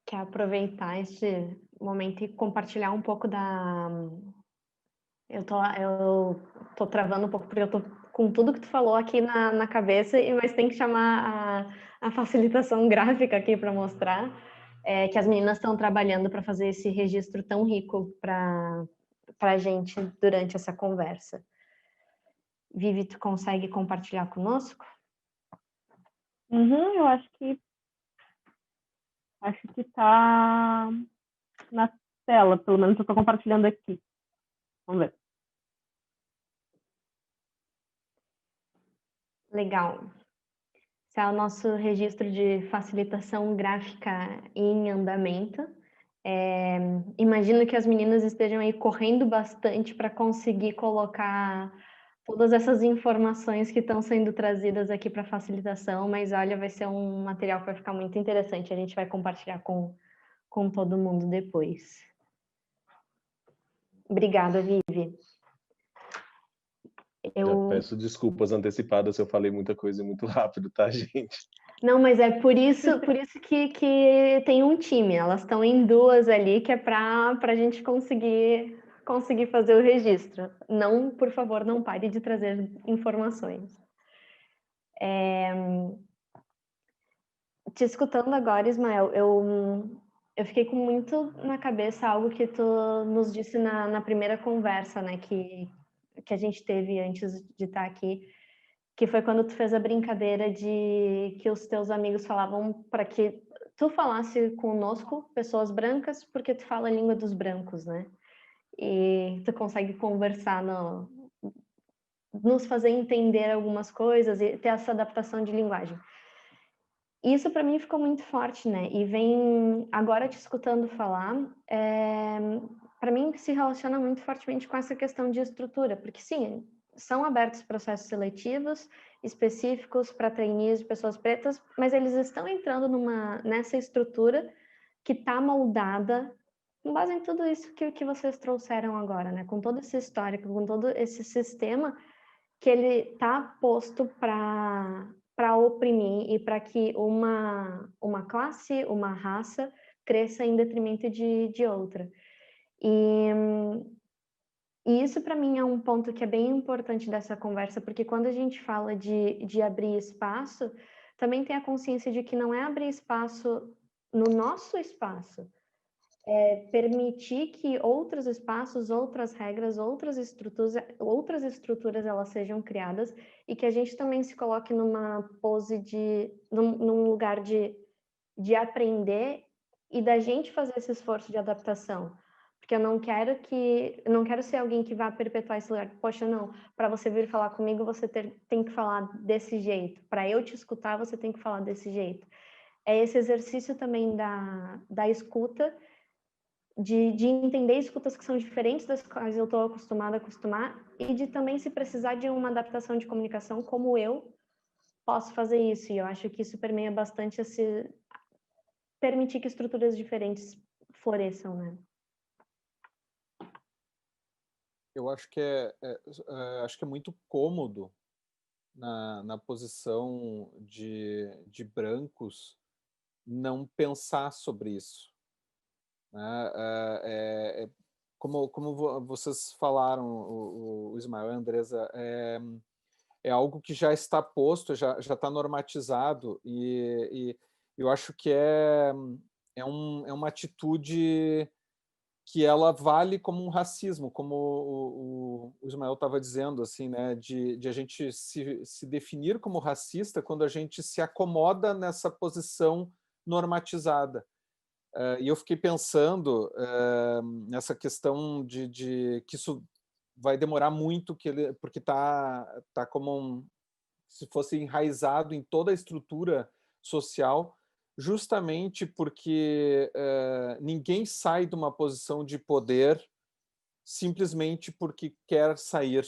quer aproveitar este momento e compartilhar um pouco da... Eu tô travando um pouco porque eu tô com tudo que tu falou aqui na cabeça, mas tem que chamar a facilitação gráfica aqui para mostrar que as meninas estão trabalhando para fazer esse registro tão rico para a gente durante essa conversa. Vivi, tu consegue compartilhar conosco? Eu acho que está na tela, pelo menos eu estou compartilhando aqui. Vamos ver. Legal. Esse é o nosso registro de facilitação gráfica em andamento. Imagino que as meninas estejam aí correndo bastante para conseguir colocar todas essas informações que estão sendo trazidas aqui para facilitação, mas olha, vai ser um material que vai ficar muito interessante, a gente vai compartilhar com todo mundo depois. Obrigada, Vivi. Já peço desculpas antecipadas se eu falei muita coisa muito rápido, tá, gente? Não, mas é por isso que tem um time. Elas estão em duas ali, que é para a gente conseguir fazer o registro. Não, por favor, não pare de trazer informações. Te escutando agora, Ismael, eu fiquei com muito na cabeça algo que tu nos disse na primeira conversa, né, que a gente teve antes de estar aqui, que foi quando tu fez a brincadeira de que os teus amigos falavam para que tu falasse conosco, pessoas brancas, porque tu fala a língua dos brancos, né? E tu consegue conversar, nos fazer entender algumas coisas e ter essa adaptação de linguagem. isso para mim ficou muito forte, né? E vem agora te escutando falar, para mim se relaciona muito fortemente com essa questão de estrutura, porque sim, são abertos processos seletivos específicos para trainees de pessoas pretas, mas eles estão entrando nessa estrutura que está moldada com base em tudo isso que vocês trouxeram agora, né? Com todo esse histórico, com todo esse sistema que ele está posto para oprimir e para que uma classe, uma raça cresça em detrimento de outra. E isso para mim é um ponto que é bem importante dessa conversa, porque quando a gente fala de abrir espaço, também tem a consciência de que não é abrir espaço no nosso espaço, permitir que outros espaços, outras regras, outras estruturas elas sejam criadas e que a gente também se coloque numa pose num lugar de aprender e da gente fazer esse esforço de adaptação. Porque eu não quero ser alguém que vá perpetuar esse lugar. Poxa, não, para você vir falar comigo, você tem que falar desse jeito. Para eu te escutar, você tem que falar desse jeito. É esse exercício também da escuta, de entender escutas que são diferentes das quais eu estou acostumada a acostumar e de também, se precisar de uma adaptação de comunicação, como eu posso fazer isso. E eu acho que isso permeia bastante esse permitir que estruturas diferentes floresçam, né? Eu acho que acho que é muito cômodo na posição de brancos não pensar sobre isso, né? Como vocês falaram, o Ismael e a Andresa, é algo que já está posto, já está normatizado, e eu acho que é uma atitude que ela vale como um racismo, como o Ismael estava dizendo, assim, né, de a gente se definir como racista quando a gente se acomoda nessa posição normatizada. E eu fiquei pensando nessa questão de que isso vai demorar muito, porque tá como se fosse enraizado em toda a estrutura social, justamente porque ninguém sai de uma posição de poder simplesmente porque quer sair.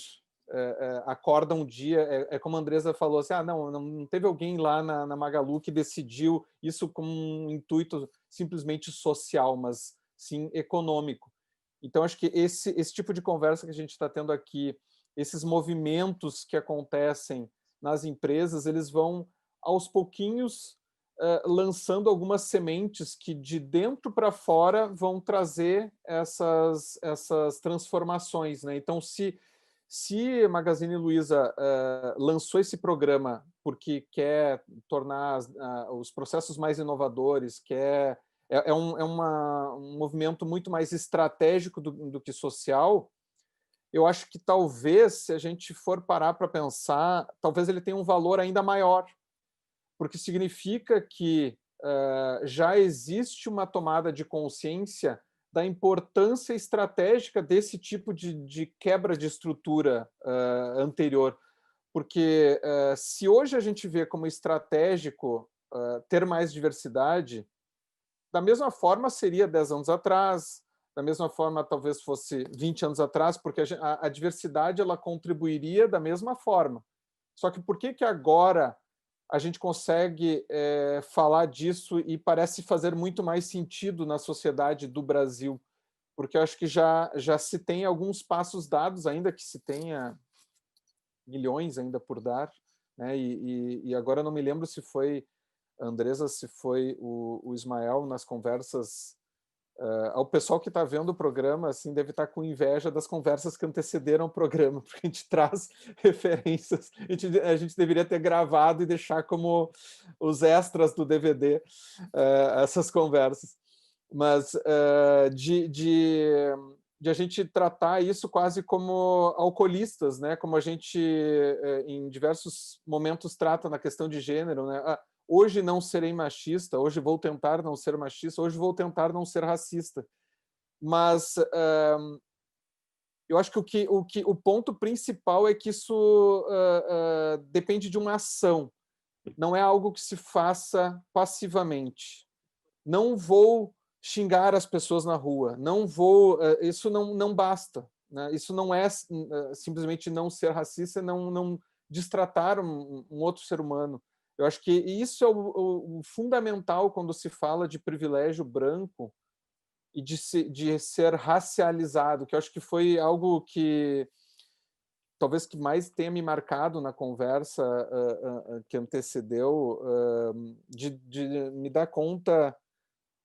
Acorda um dia, como a Andresa falou assim, não teve alguém lá na Magalu que decidiu isso com um intuito simplesmente social, mas sim econômico. Então, acho que esse tipo de conversa que a gente está tendo aqui, esses movimentos que acontecem nas empresas, eles vão, aos pouquinhos, lançando algumas sementes que, de dentro para fora, vão trazer essas transformações, né? Então, se Magazine Luiza lançou esse programa porque quer tornar os processos mais inovadores, é um movimento muito mais estratégico do que social, eu acho que talvez, se a gente for parar para pensar, talvez ele tenha um valor ainda maior, porque significa que já existe uma tomada de consciência da importância estratégica desse tipo de quebra de estrutura anterior. Porque se hoje a gente vê como estratégico ter mais diversidade, da mesma forma seria 10 anos atrás, da mesma forma talvez fosse 20 anos atrás, porque a diversidade ela contribuiria da mesma forma. Só que por que agora a gente consegue falar disso e parece fazer muito mais sentido na sociedade do Brasil? Porque eu acho que já se tem alguns passos dados, ainda que se tenha milhões ainda por dar, né? E agora eu não me lembro se foi a Andresa, se foi o Ismael nas conversas. O pessoal que está vendo o programa assim, deve estar com inveja das conversas que antecederam o programa, porque a gente traz referências, a gente deveria ter gravado e deixar como os extras do DVD essas conversas. Mas de a gente tratar isso quase como alcoolistas, né? Como a gente em diversos momentos trata na questão de gênero, né? Hoje não serei machista, hoje vou tentar não ser machista, hoje vou tentar não ser racista. Mas eu acho que o ponto principal é que isso depende de uma ação. não é algo que se faça passivamente. Não vou xingar as pessoas na rua, não vou, isso não basta, né? Isso não é simplesmente não ser racista, não destratar um outro ser humano. Eu acho que isso é o fundamental quando se fala de privilégio branco e de ser racializado, que eu acho que foi algo que talvez que mais tenha me marcado na conversa que antecedeu, de me dar conta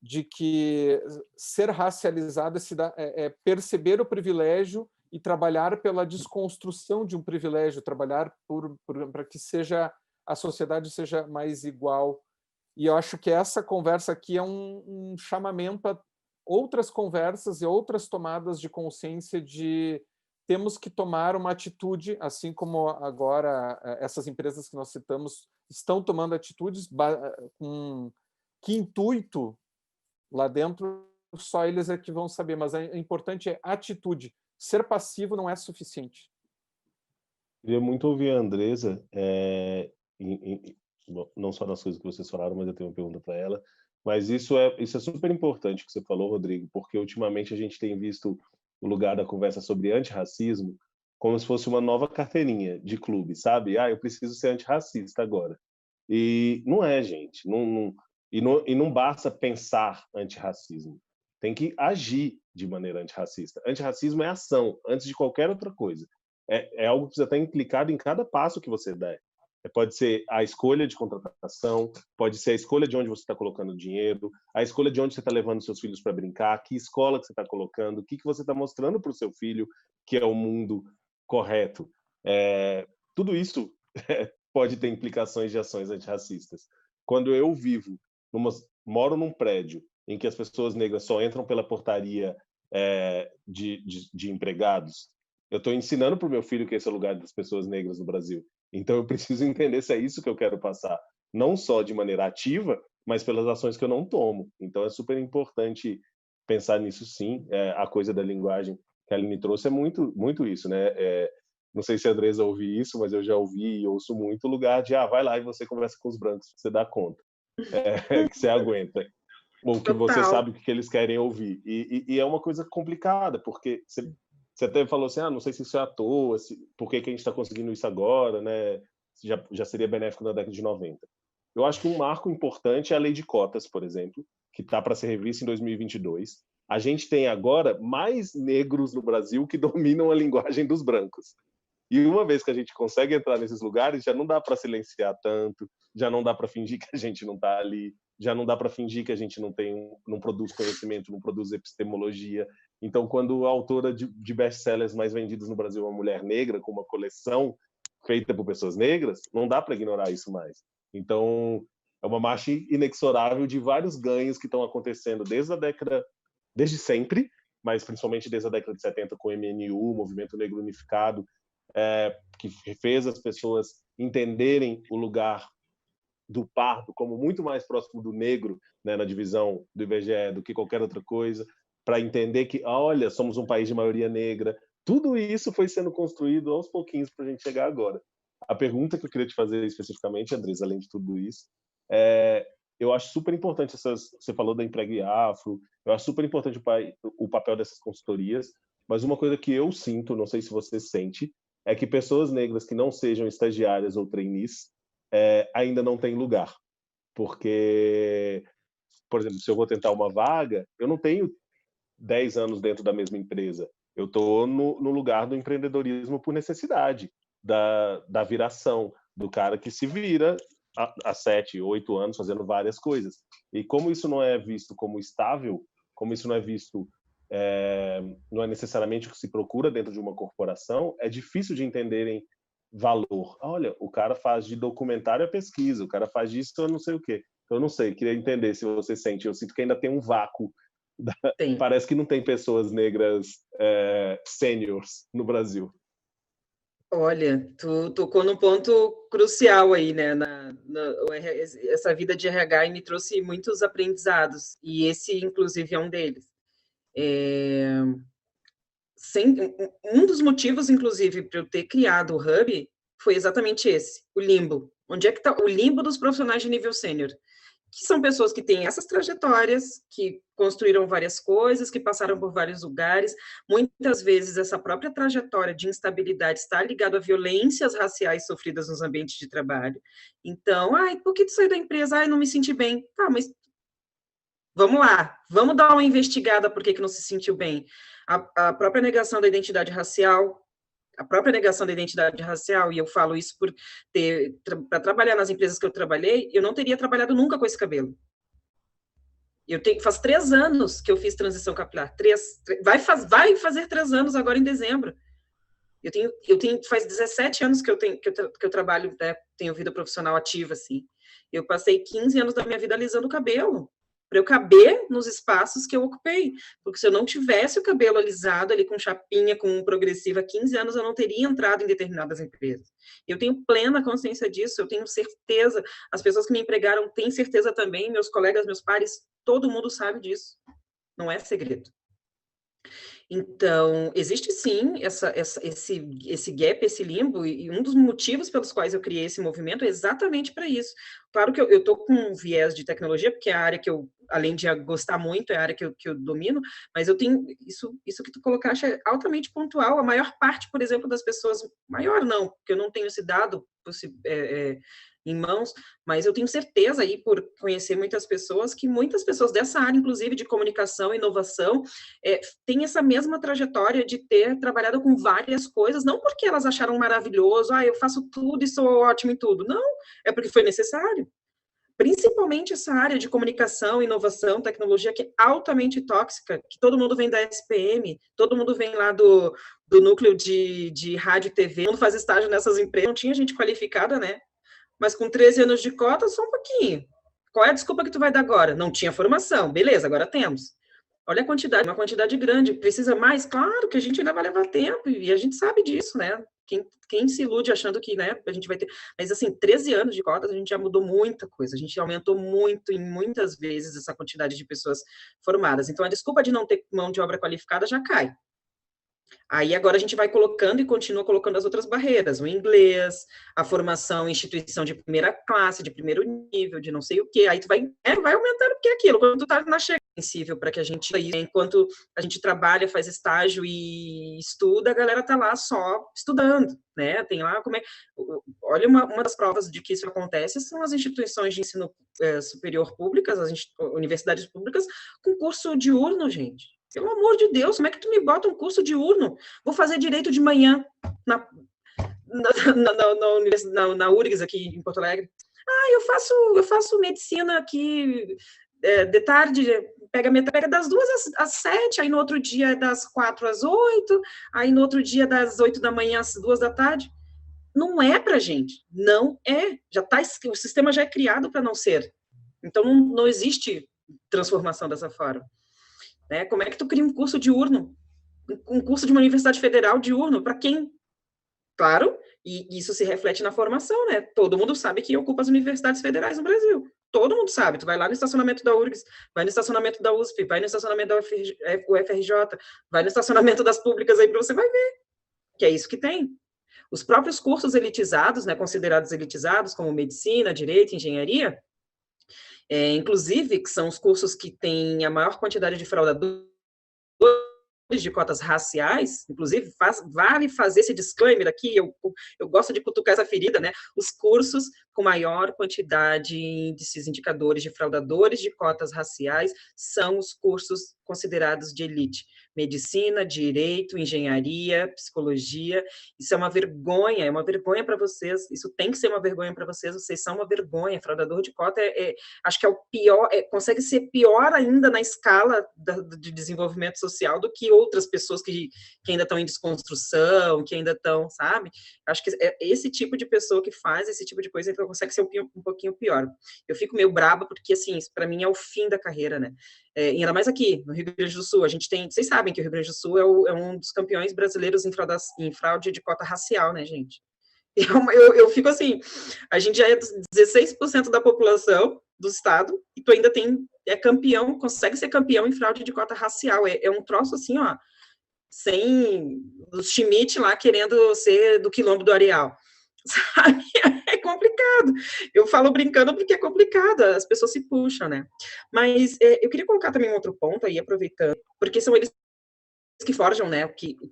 de que ser racializado é perceber o privilégio e trabalhar pela desconstrução de um privilégio, trabalhar para que a sociedade seja mais igual. E eu acho que essa conversa aqui é um chamamento a outras conversas e outras tomadas de consciência de temos que tomar uma atitude, assim como agora essas empresas que nós citamos estão tomando atitudes com que intuito lá dentro, só eles é que vão saber, mas o importante é atitude. Ser passivo não é suficiente. Queria muito ouvir a Andresa, não só nas coisas que vocês falaram, mas eu tenho uma pergunta para ela. Mas isso é super importante que você falou, Rodrigo, porque ultimamente a gente tem visto o lugar da conversa sobre antirracismo como se fosse uma nova carteirinha de clube, sabe? Eu preciso ser antirracista agora. E não é, gente. E não basta pensar antirracismo. Tem que agir de maneira antirracista. Antirracismo é ação, antes de qualquer outra coisa. É algo que precisa estar implicado em cada passo que você der. Pode ser a escolha de contratação, pode ser a escolha de onde você está colocando o dinheiro, a escolha de onde você está levando seus filhos para brincar, que escola que você está colocando, o que você está mostrando para o seu filho que é o mundo correto. Tudo isso pode ter implicações de ações antirracistas. Quando eu moro num prédio em que as pessoas negras só entram pela portaria de empregados, eu estou ensinando para o meu filho que esse é o lugar das pessoas negras no Brasil. Então eu preciso entender se é isso que eu quero passar, não só de maneira ativa, mas pelas ações que eu não tomo. Então é super importante pensar nisso, sim. A coisa da linguagem que a Aline trouxe é muito, muito isso, né? Não sei se a Andresa ouviu isso, mas eu já ouvi e ouço muito o lugar de vai lá e você conversa com os brancos, que você dá conta, que você aguenta, ou que você sabe o que eles querem ouvir. E é uma coisa complicada, porque você até falou assim, não sei se isso é à toa, por que a gente está conseguindo isso agora, né? Já seria benéfico na década de 90. Eu acho que um marco importante é a lei de cotas, por exemplo, que está para ser revista em 2022. A gente tem agora mais negros no Brasil que dominam a linguagem dos brancos. E uma vez que a gente consegue entrar nesses lugares, já não dá para silenciar tanto, já não dá para fingir que a gente não está ali, já não dá para fingir que a gente não produz conhecimento, não produz epistemologia. Então, quando a autora de best-sellers mais vendidos no Brasil é uma mulher negra, com uma coleção feita por pessoas negras, não dá para ignorar isso mais. Então, é uma marcha inexorável de vários ganhos que estão acontecendo desde sempre, mas principalmente desde a década de 70 com o MNU, Movimento Negro Unificado, que fez as pessoas entenderem o lugar do pardo como muito mais próximo do negro, né, na divisão do IBGE do que qualquer outra coisa, para entender que, olha, somos um país de maioria negra. Tudo isso foi sendo construído aos pouquinhos para a gente chegar agora. A pergunta que eu queria te fazer especificamente, Andresa, além de tudo isso, eu acho super importante você falou da Empregue Afro, eu acho super importante o papel dessas consultorias, mas uma coisa que eu sinto, não sei se você sente, é que pessoas negras que não sejam estagiárias ou trainees ainda não têm lugar. Porque, por exemplo, se eu vou tentar uma vaga, eu não tenho 10 anos dentro da mesma empresa. Eu estou no lugar do empreendedorismo por necessidade, da viração, do cara que se vira há 7, 8 anos fazendo várias coisas. E como isso não é visto como estável, como isso não é visto, não é necessariamente o que se procura dentro de uma corporação, é difícil de entenderem valor. Olha, o cara faz de documentário a pesquisa, o cara faz disso, eu não sei o quê. Eu não sei, queria entender se você sente. Eu sinto que ainda tem um vácuo. Parece que não tem pessoas negras seniors no Brasil. Olha, tu tocou num ponto crucial aí, né? Essa vida de RH me trouxe muitos aprendizados, e esse, inclusive, é um deles. Um dos motivos, inclusive, para eu ter criado o Hub foi exatamente esse, o limbo, Onde é que está o limbo dos profissionais de nível sênior? Que são pessoas que têm essas trajetórias, que construíram várias coisas, que passaram por vários lugares. Muitas vezes, essa própria trajetória de instabilidade está ligada a violências raciais sofridas nos ambientes de trabalho. Então, por que tu saiu da empresa? Não me senti bem. Tá, mas vamos lá, vamos dar uma investigada por que não se sentiu bem. A própria negação da identidade racial, e eu falo isso por para trabalhar nas empresas que eu trabalhei, eu não teria trabalhado nunca com esse cabelo. Faz 3 anos que eu fiz transição capilar, vai fazer 3 anos agora em dezembro. Faz 17 anos que eu trabalho, né, tenho vida profissional ativa, assim. Eu passei 15 anos da minha vida alisando o cabelo, para eu caber nos espaços que eu ocupei. Porque se eu não tivesse o cabelo alisado, ali com chapinha, com progressiva, há 15 anos, eu não teria entrado em determinadas empresas. Eu tenho plena consciência disso, eu tenho certeza. As pessoas que me empregaram têm certeza também, meus colegas, meus pares, todo mundo sabe disso. Não é segredo. Então, existe sim esse gap, esse limbo, e um dos motivos pelos quais eu criei esse movimento é exatamente para isso. Claro que eu estou com um viés de tecnologia, porque é a área que eu, além de gostar muito, é a área que eu domino, mas eu tenho, isso que tu colocaste é altamente pontual. A maior parte, por exemplo, das pessoas, maior não, porque eu não tenho esse dado em mãos, mas eu tenho certeza aí, por conhecer muitas pessoas, que muitas pessoas dessa área, inclusive de comunicação e inovação, têm essa mesma trajetória de ter trabalhado com várias coisas, não porque elas acharam maravilhoso, eu faço tudo e sou ótimo em tudo, não, é porque foi necessário. Principalmente essa área de comunicação, inovação, tecnologia, que é altamente tóxica, que todo mundo vem da SPM, todo mundo vem lá do núcleo de rádio e TV, todo mundo faz estágio nessas empresas, não tinha gente qualificada, né? Mas com 13 anos de cota, só um pouquinho. Qual é a desculpa que tu vai dar agora? Não tinha formação. Beleza, agora temos. Olha a quantidade, uma quantidade grande. Precisa mais? Claro que a gente ainda vai levar tempo, e a gente sabe disso, né? Quem se ilude achando que, né, a gente vai ter... Mas, assim, 13 anos de cotas, a gente já mudou muita coisa. A gente aumentou muito, e muitas vezes, essa quantidade de pessoas formadas. Então, a desculpa de não ter mão de obra qualificada já cai. Aí agora a gente vai colocando e continua colocando as outras barreiras, o inglês, a formação em instituição de primeira classe, de primeiro nível, de não sei o quê, aí tu vai aumentando o que é aquilo, quando tu tá na chegada sensível para que a gente, enquanto a gente trabalha, faz estágio e estuda, a galera tá lá só estudando, né, tem lá, olha, uma das provas de que isso acontece são as instituições de ensino superior públicas, as universidades públicas, com curso diurno, gente. Pelo amor de Deus, como é que tu me bota um curso diurno? Vou fazer direito de manhã na URGS aqui em Porto Alegre. Eu faço medicina aqui de tarde, pega das 2 às 7, aí no outro dia é das 4 às 8, aí no outro dia das 8 da manhã às 2 da tarde. Não é pra gente, não é. O sistema já é criado para não ser. Então não existe transformação dessa forma. Né? Como é que tu cria um curso diurno? Um curso de uma universidade federal diurno? Para quem? Claro, e isso se reflete na formação, né? Todo mundo sabe que ocupa as universidades federais no Brasil. Todo mundo sabe. Tu vai lá no estacionamento da URGS, vai no estacionamento da USP, vai no estacionamento da UFRJ, vai no estacionamento das públicas aí, você vai ver. Que é isso que tem. Os próprios cursos elitizados, né, considerados elitizados, como medicina, direito, engenharia, inclusive, que são os cursos que têm a maior quantidade de fraudadores de cotas raciais, inclusive, vale fazer esse disclaimer aqui, eu gosto de cutucar essa ferida, né? Os cursos com maior quantidade desses indicadores de fraudadores de cotas raciais são os cursos considerados de elite. Medicina, direito, engenharia, psicologia, isso é uma vergonha para vocês, isso tem que ser uma vergonha para vocês são uma vergonha, fraudador de cota acho que é o pior, consegue ser pior ainda na escala de desenvolvimento social do que outras pessoas que ainda estão em desconstrução, que ainda estão, sabe? Acho que é esse tipo de pessoa que faz esse tipo de coisa que consegue ser um pouquinho pior. Eu fico meio braba porque, assim, isso para mim é o fim da carreira, né? E ainda mais aqui, no Rio Grande do Sul, a gente tem, vocês sabem que o Rio Grande do Sul é um dos campeões brasileiros em fraude de cota racial, né, gente? Eu fico assim, a gente já é 16% da população do estado, e tu ainda campeão, consegue ser campeão em fraude de cota racial, é um troço assim, ó, sem o Schmidt lá querendo ser do Quilombo do Areal, sabe? É complicado. complicado. Eu falo brincando porque é complicado, as pessoas se puxam, né? Mas eu queria colocar também um outro ponto aí, aproveitando, porque são eles que forjam, né,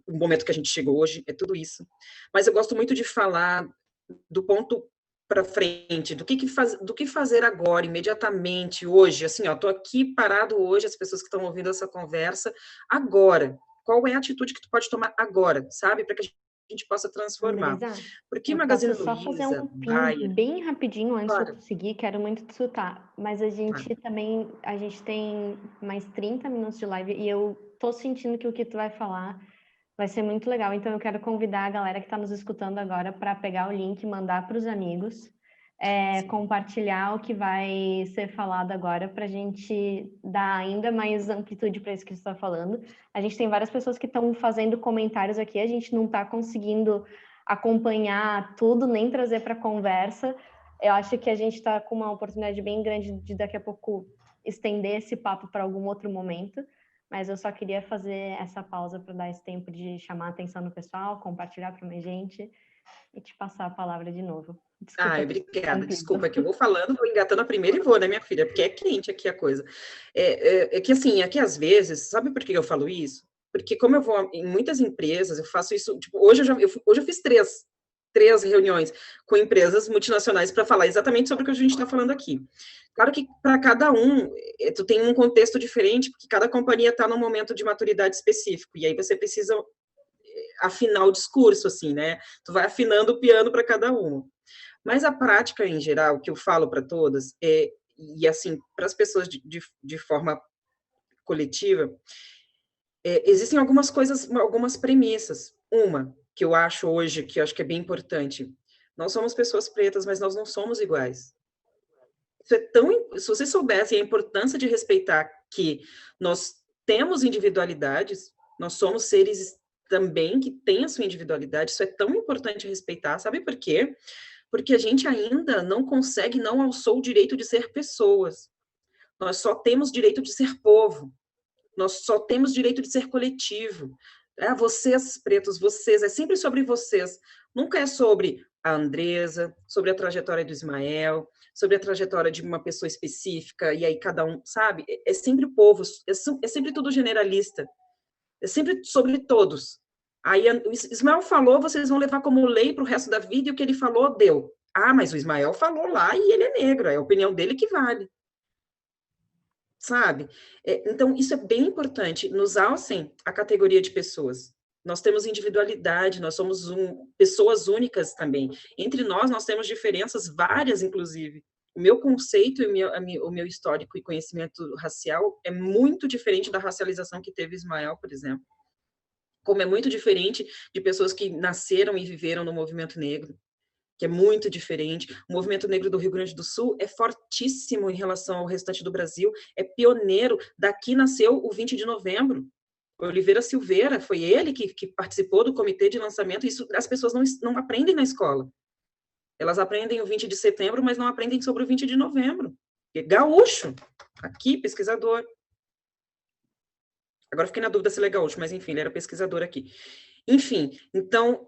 o momento que a gente chegou hoje, é tudo isso. Mas eu gosto muito de falar do ponto para frente, do que fazer agora, imediatamente, hoje, assim, ó, tô aqui parado hoje, as pessoas que estão ouvindo essa conversa, agora. Qual é a atitude que tu pode tomar agora, sabe? Para que a gente possa transformar. Andresa, Porque eu Magazine posso só fazer Luiza, um ping Bayer, bem rapidinho antes de claro, eu seguir, quero muito te escutar, mas a gente também, a gente tem mais 30 minutos de live e eu tô sentindo que o que tu vai falar vai ser muito legal, então eu quero convidar a galera que está nos escutando agora para pegar o link, mandar para os amigos, compartilhar o que vai ser falado agora para a gente dar ainda mais amplitude para isso que você está falando. A gente tem várias pessoas que estão fazendo comentários aqui, a gente não está conseguindo acompanhar tudo, nem trazer para a conversa. Eu acho que a gente está com uma oportunidade bem grande de daqui a pouco estender esse papo para algum outro momento, mas eu só queria fazer essa pausa para dar esse tempo de chamar a atenção do pessoal, compartilhar para mais gente e te passar a palavra de novo. Desculpa. Obrigada. Desculpa que eu vou falando, vou engatando a primeira e vou, né, minha filha? Porque é quente aqui a coisa. É que, assim, aqui às vezes, sabe por que eu falo isso? Porque como eu vou em muitas empresas, eu faço isso, tipo, hoje eu fiz três reuniões com empresas multinacionais para falar exatamente sobre o que a gente está falando aqui. Claro que para cada um, tu tem um contexto diferente, porque cada companhia está num momento de maturidade específico, e aí você precisa afinar o discurso, assim, né? Tu vai afinando o piano para cada um. Mas a prática, em geral, que eu falo para todas, e assim, para as pessoas de forma coletiva, existem algumas coisas, algumas premissas. Uma, que eu acho hoje, que eu acho que é bem importante, nós somos pessoas pretas, mas nós não somos iguais. Isso é tão, se vocês soubessem a importância de respeitar que nós temos individualidades, nós somos seres também que têm a sua individualidade, isso é tão importante respeitar, sabe por quê? Porque a gente ainda não consegue, não alçou o direito de ser pessoas. Nós só temos direito de ser povo. Nós só temos direito de ser coletivo. Vocês, pretos, vocês, é sempre sobre vocês. Nunca é sobre a Andresa, sobre a trajetória do Ismael, sobre a trajetória de uma pessoa específica, e aí cada um, sabe? É sempre o povo, é sempre tudo generalista. É sempre sobre todos. Aí o Ismael falou, vocês vão levar como lei para o resto da vida, e o que ele falou, deu. Mas o Ismael falou lá e ele é negro, é a opinião dele que vale. Sabe? Então, isso é bem importante. Nos alcem a categoria de pessoas. Nós temos individualidade, nós somos pessoas únicas também. Entre nós temos diferenças, várias, inclusive. O meu conceito e o meu histórico e conhecimento racial é muito diferente da racialização que teve Ismael, por exemplo. Como é muito diferente de pessoas que nasceram e viveram no movimento negro, que é muito diferente. O movimento negro do Rio Grande do Sul é fortíssimo em relação ao restante do Brasil, é pioneiro. Daqui nasceu o 20 de novembro. Oliveira Silveira, foi ele que participou do comitê de lançamento. Isso as pessoas não aprendem na escola. Elas aprendem o 20 de setembro, mas não aprendem sobre o 20 de novembro. Gaúcho, aqui, pesquisador. Agora fiquei na dúvida se ele é gaúcho, mas enfim, ele era pesquisador aqui. Enfim, então,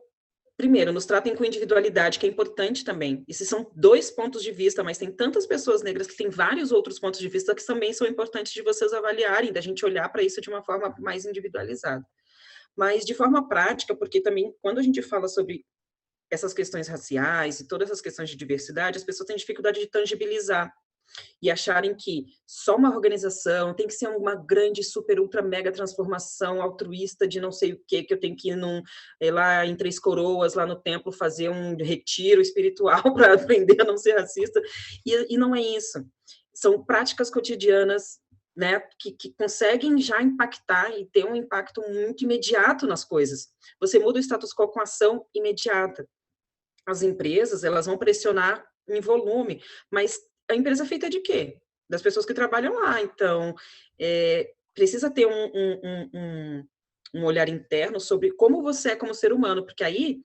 primeiro, nos tratem com individualidade, que é importante também. Esses são 2 pontos de vista, mas tem tantas pessoas negras que têm vários outros pontos de vista que também são importantes de vocês avaliarem, da gente olhar para isso de uma forma mais individualizada. Mas de forma prática, porque também quando a gente fala sobre essas questões raciais e todas essas questões de diversidade, as pessoas têm dificuldade de tangibilizar e acharem que só uma organização tem que ser uma grande, super, ultra, mega transformação altruísta de não sei o que eu tenho que ir lá em Três Coroas, lá no templo, fazer um retiro espiritual para aprender a não ser racista, e não é isso. São práticas cotidianas, né, que conseguem já impactar e ter um impacto muito imediato nas coisas. Você muda o status quo com ação imediata. As empresas, elas vão pressionar em volume, mas a empresa é feita de quê? Das pessoas que trabalham lá. Então, precisa ter um olhar interno sobre como você é como ser humano, porque aí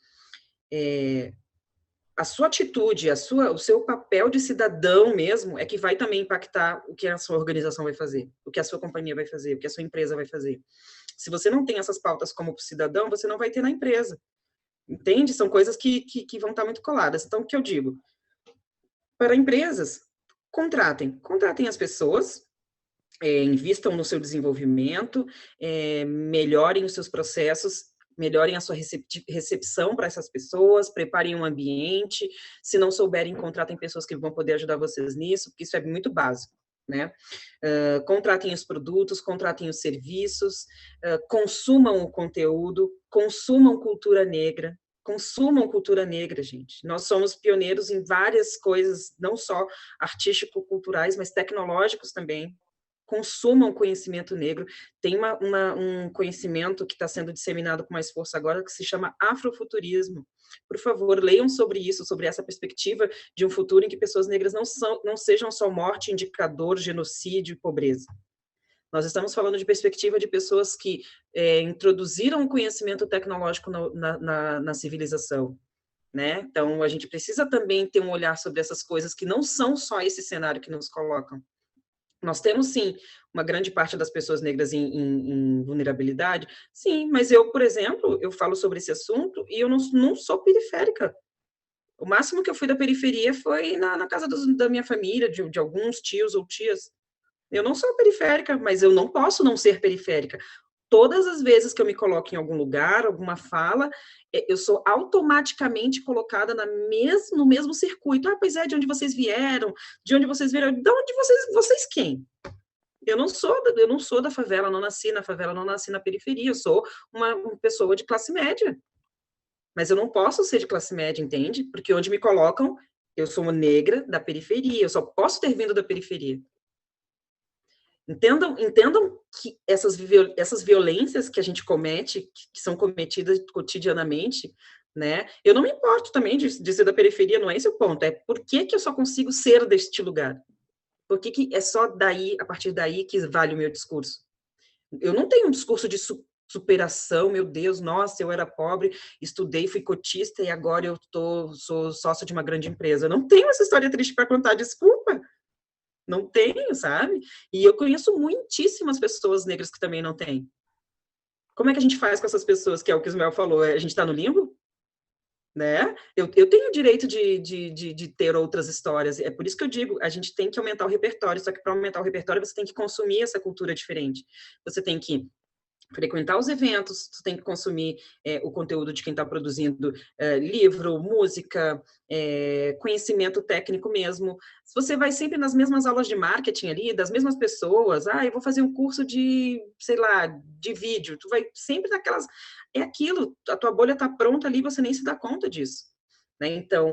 a sua atitude, o seu papel de cidadão mesmo é que vai também impactar o que a sua organização vai fazer, o que a sua companhia vai fazer, o que a sua empresa vai fazer. Se você não tem essas pautas como cidadão, você não vai ter na empresa. Entende? São coisas que vão estar muito coladas. Então, o que eu digo? Para empresas, contratem as pessoas, invistam no seu desenvolvimento, melhorem os seus processos, melhorem a sua recepção para essas pessoas, preparem um ambiente, se não souberem, contratem pessoas que vão poder ajudar vocês nisso, porque isso é muito básico, né? Contratem os produtos, contratem os serviços, consumam o conteúdo, consumam cultura negra, gente. Nós somos pioneiros em várias coisas, não só artístico-culturais, mas tecnológicos também. Consumam conhecimento negro. Tem um conhecimento que está sendo disseminado com mais força agora, que se chama afrofuturismo. Por favor, leiam sobre isso, sobre essa perspectiva de um futuro em que pessoas negras não sejam só morte, indicador, genocídio e pobreza. Nós estamos falando de perspectiva de pessoas que introduziram o conhecimento tecnológico na civilização, né? Então, a gente precisa também ter um olhar sobre essas coisas que não são só esse cenário que nos colocam. Nós temos, sim, uma grande parte das pessoas negras em vulnerabilidade, sim, mas eu, por exemplo, eu falo sobre esse assunto e eu não sou periférica. O máximo que eu fui da periferia foi na casa da minha família, de alguns tios ou tias. Eu não sou periférica, mas eu não posso não ser periférica. Todas as vezes que eu me coloco em algum lugar, alguma fala, eu sou automaticamente colocada no mesmo circuito. Ah, pois é, de onde vocês vieram? De onde vocês vieram? De onde vocês quem? Eu não sou da favela, não nasci na favela, não nasci na periferia. Eu sou uma pessoa de classe média. Mas eu não posso ser de classe média, entende? Porque onde me colocam, eu sou uma negra da periferia. Eu só posso ter vindo da periferia. Entendam que essas violências que a gente comete, que são cometidas cotidianamente, né? Eu não me importo também de ser da periferia, não é esse o ponto. É por que eu só consigo ser deste lugar? Por que é só daí, a partir daí, que vale o meu discurso? Eu não tenho um discurso de superação, meu Deus, nossa, eu era pobre, estudei, fui cotista e agora eu sou sócio de uma grande empresa. Eu não tenho essa história triste para contar, desculpa. Não tenho, sabe? E eu conheço muitíssimas pessoas negras que também não têm. Como é que a gente faz com essas pessoas, que é o que o Ismael falou? A gente está no limbo? Né? Eu tenho o direito de ter outras histórias. É por isso que eu digo, a gente tem que aumentar o repertório, só que para aumentar o repertório você tem que consumir essa cultura diferente. Você tem que frequentar os eventos, tu tem que consumir o conteúdo de quem está produzindo livro, música, conhecimento técnico mesmo. Se você vai sempre nas mesmas aulas de marketing ali, das mesmas pessoas, eu vou fazer um curso de, sei lá, de vídeo, tu vai sempre naquelas... É aquilo, a tua bolha está pronta ali, você nem se dá conta disso. Né? Então,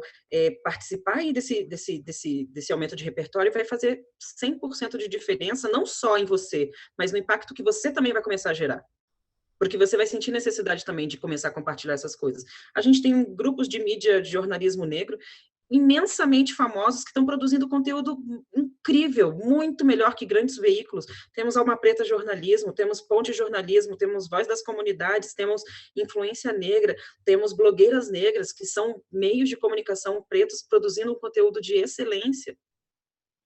participar aí desse aumento de repertório vai fazer 100% de diferença, não só em você, mas no impacto que você também vai começar a gerar. Porque você vai sentir necessidade também de começar a compartilhar essas coisas. A gente tem grupos de mídia de jornalismo negro imensamente famosos que estão produzindo conteúdo incrível, muito melhor que grandes veículos. Temos Alma Preta Jornalismo, temos Ponte Jornalismo, temos Voz das Comunidades, temos Influência Negra, temos blogueiras negras, que são meios de comunicação pretos produzindo um conteúdo de excelência,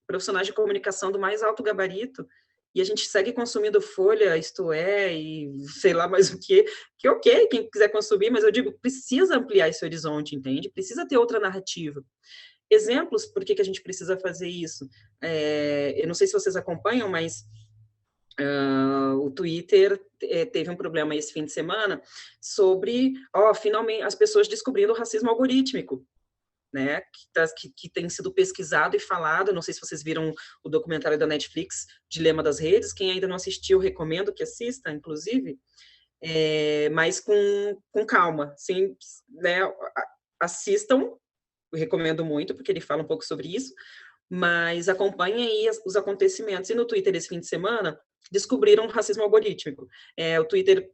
profissionais de comunicação do mais alto gabarito, e a gente segue consumindo Folha, Isto É, e sei lá mais o que ok, quem quiser consumir, mas eu digo, precisa ampliar esse horizonte, entende? Precisa ter outra narrativa. Exemplos por que a gente precisa fazer isso? Eu não sei se vocês acompanham, mas o Twitter teve um problema esse fim de semana sobre, finalmente, as pessoas descobrindo o racismo algorítmico. Né, que tem sido pesquisado e falado. Não sei se vocês viram o documentário da Netflix, Dilema das Redes. Quem ainda não assistiu, recomendo que assista, inclusive, mas com calma, assim, né, assistam, eu recomendo muito, porque ele fala um pouco sobre isso, mas acompanhem aí os acontecimentos. E no Twitter, esse fim de semana, descobriram racismo algorítmico. O Twitter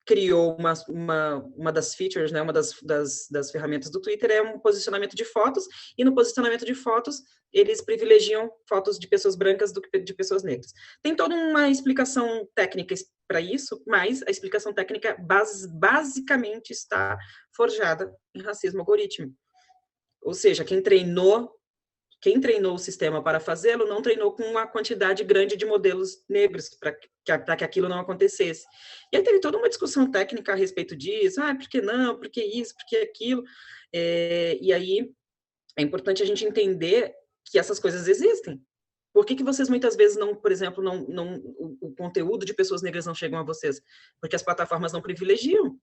criou uma das features, né, uma das ferramentas do Twitter é um posicionamento de fotos, e no posicionamento de fotos eles privilegiam fotos de pessoas brancas do que de pessoas negras. Tem toda uma explicação técnica para isso, mas a explicação técnica basicamente está forjada em racismo algorítmico. Ou seja, quem treinou o sistema para fazê-lo não treinou com uma quantidade grande de modelos negros para que aquilo não acontecesse. E aí teve toda uma discussão técnica a respeito disso, por que não, por que isso, por que aquilo, e aí é importante a gente entender que essas coisas existem. Por que vocês muitas vezes não, por exemplo, o conteúdo de pessoas negras não chegam a vocês? Porque as plataformas não privilegiam.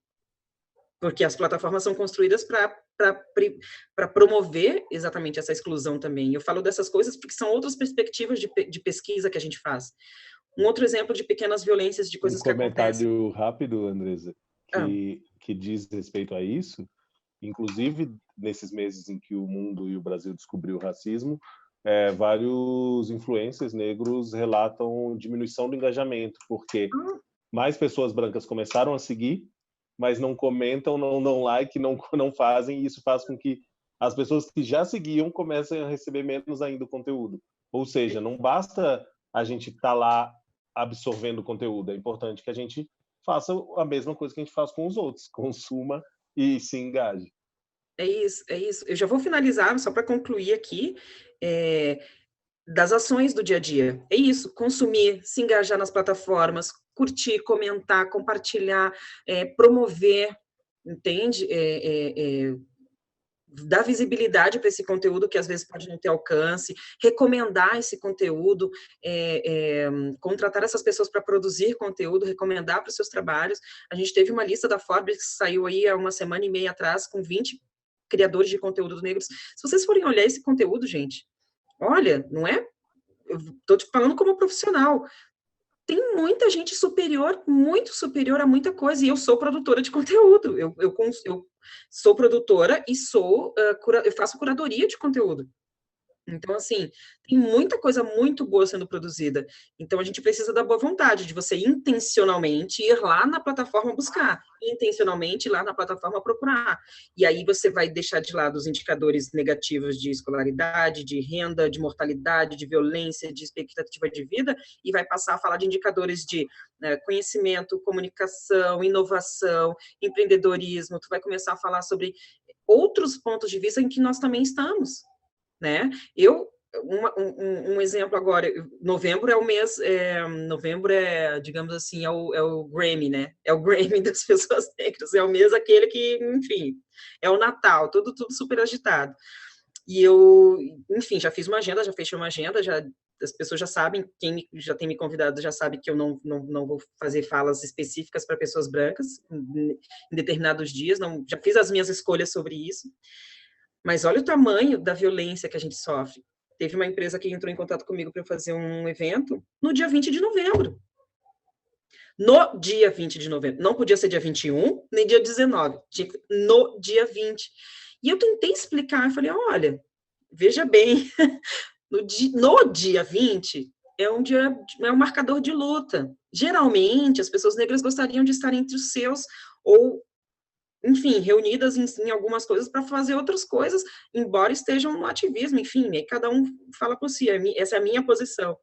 Porque as plataformas são construídas para promover exatamente essa exclusão também. Eu falo dessas coisas porque são outras perspectivas de pesquisa que a gente faz. Um outro exemplo de pequenas violências, de coisas que acontecem. Um comentário rápido, Andresa, que diz respeito a isso. Inclusive, nesses meses em que o mundo e o Brasil descobriu o racismo, vários influencers negros relatam diminuição do engajamento, porque mais pessoas brancas começaram a seguir, mas não comentam, não dão like, não fazem, e isso faz com que as pessoas que já seguiam comecem a receber menos ainda o conteúdo. Ou seja, não basta a gente estar lá absorvendo o conteúdo, é importante que a gente faça a mesma coisa que a gente faz com os outros, consuma e se engaje. É isso. Eu já vou finalizar, só para concluir aqui, das ações do dia a dia. É isso, consumir, se engajar nas plataformas, curtir, comentar, compartilhar, promover, entende? Dar visibilidade para esse conteúdo que às vezes pode não ter alcance, recomendar esse conteúdo, contratar essas pessoas para produzir conteúdo, recomendar para os seus trabalhos. A gente teve uma lista da Forbes que saiu aí há uma semana e meia atrás, com 20 criadores de conteúdo negros. Se vocês forem olhar esse conteúdo, gente, olha, não é? Eu estou te falando como profissional. Tem muita gente superior, muito superior a muita coisa, e eu sou produtora de conteúdo. Eu sou produtora e eu faço curadoria de conteúdo. Então, assim, tem muita coisa muito boa sendo produzida. Então, a gente precisa da boa vontade, de você intencionalmente ir lá na plataforma buscar, intencionalmente ir lá na plataforma procurar. E aí você vai deixar de lado os indicadores negativos de escolaridade, de renda, de mortalidade, de violência, de expectativa de vida, e vai passar a falar de indicadores de conhecimento, comunicação, inovação, empreendedorismo. Tu vai começar a falar sobre outros pontos de vista em que nós também estamos. Né? Um exemplo agora, novembro é o mês, novembro digamos assim, é o Grammy, né? É o Grammy das pessoas negras, é o mês aquele que, enfim, é o Natal, tudo super agitado. E eu, enfim, já fiz uma agenda, já fechei uma agenda, as pessoas já sabem, quem já tem me convidado já sabe que eu não vou fazer falas específicas para pessoas brancas em determinados dias, já fiz as minhas escolhas sobre isso. Mas olha o tamanho da violência que a gente sofre. Teve uma empresa que entrou em contato comigo para fazer um evento no dia 20 de novembro. No dia 20 de novembro. Não podia ser dia 21, nem dia 19. No dia 20. E eu tentei explicar, eu falei, olha, veja bem, no dia 20 é um marcador de luta. Geralmente, as pessoas negras gostariam de estar entre os seus, ou enfim, reunidas em algumas coisas para fazer outras coisas, embora estejam no ativismo, enfim, aí cada um fala por si, essa é a minha posição.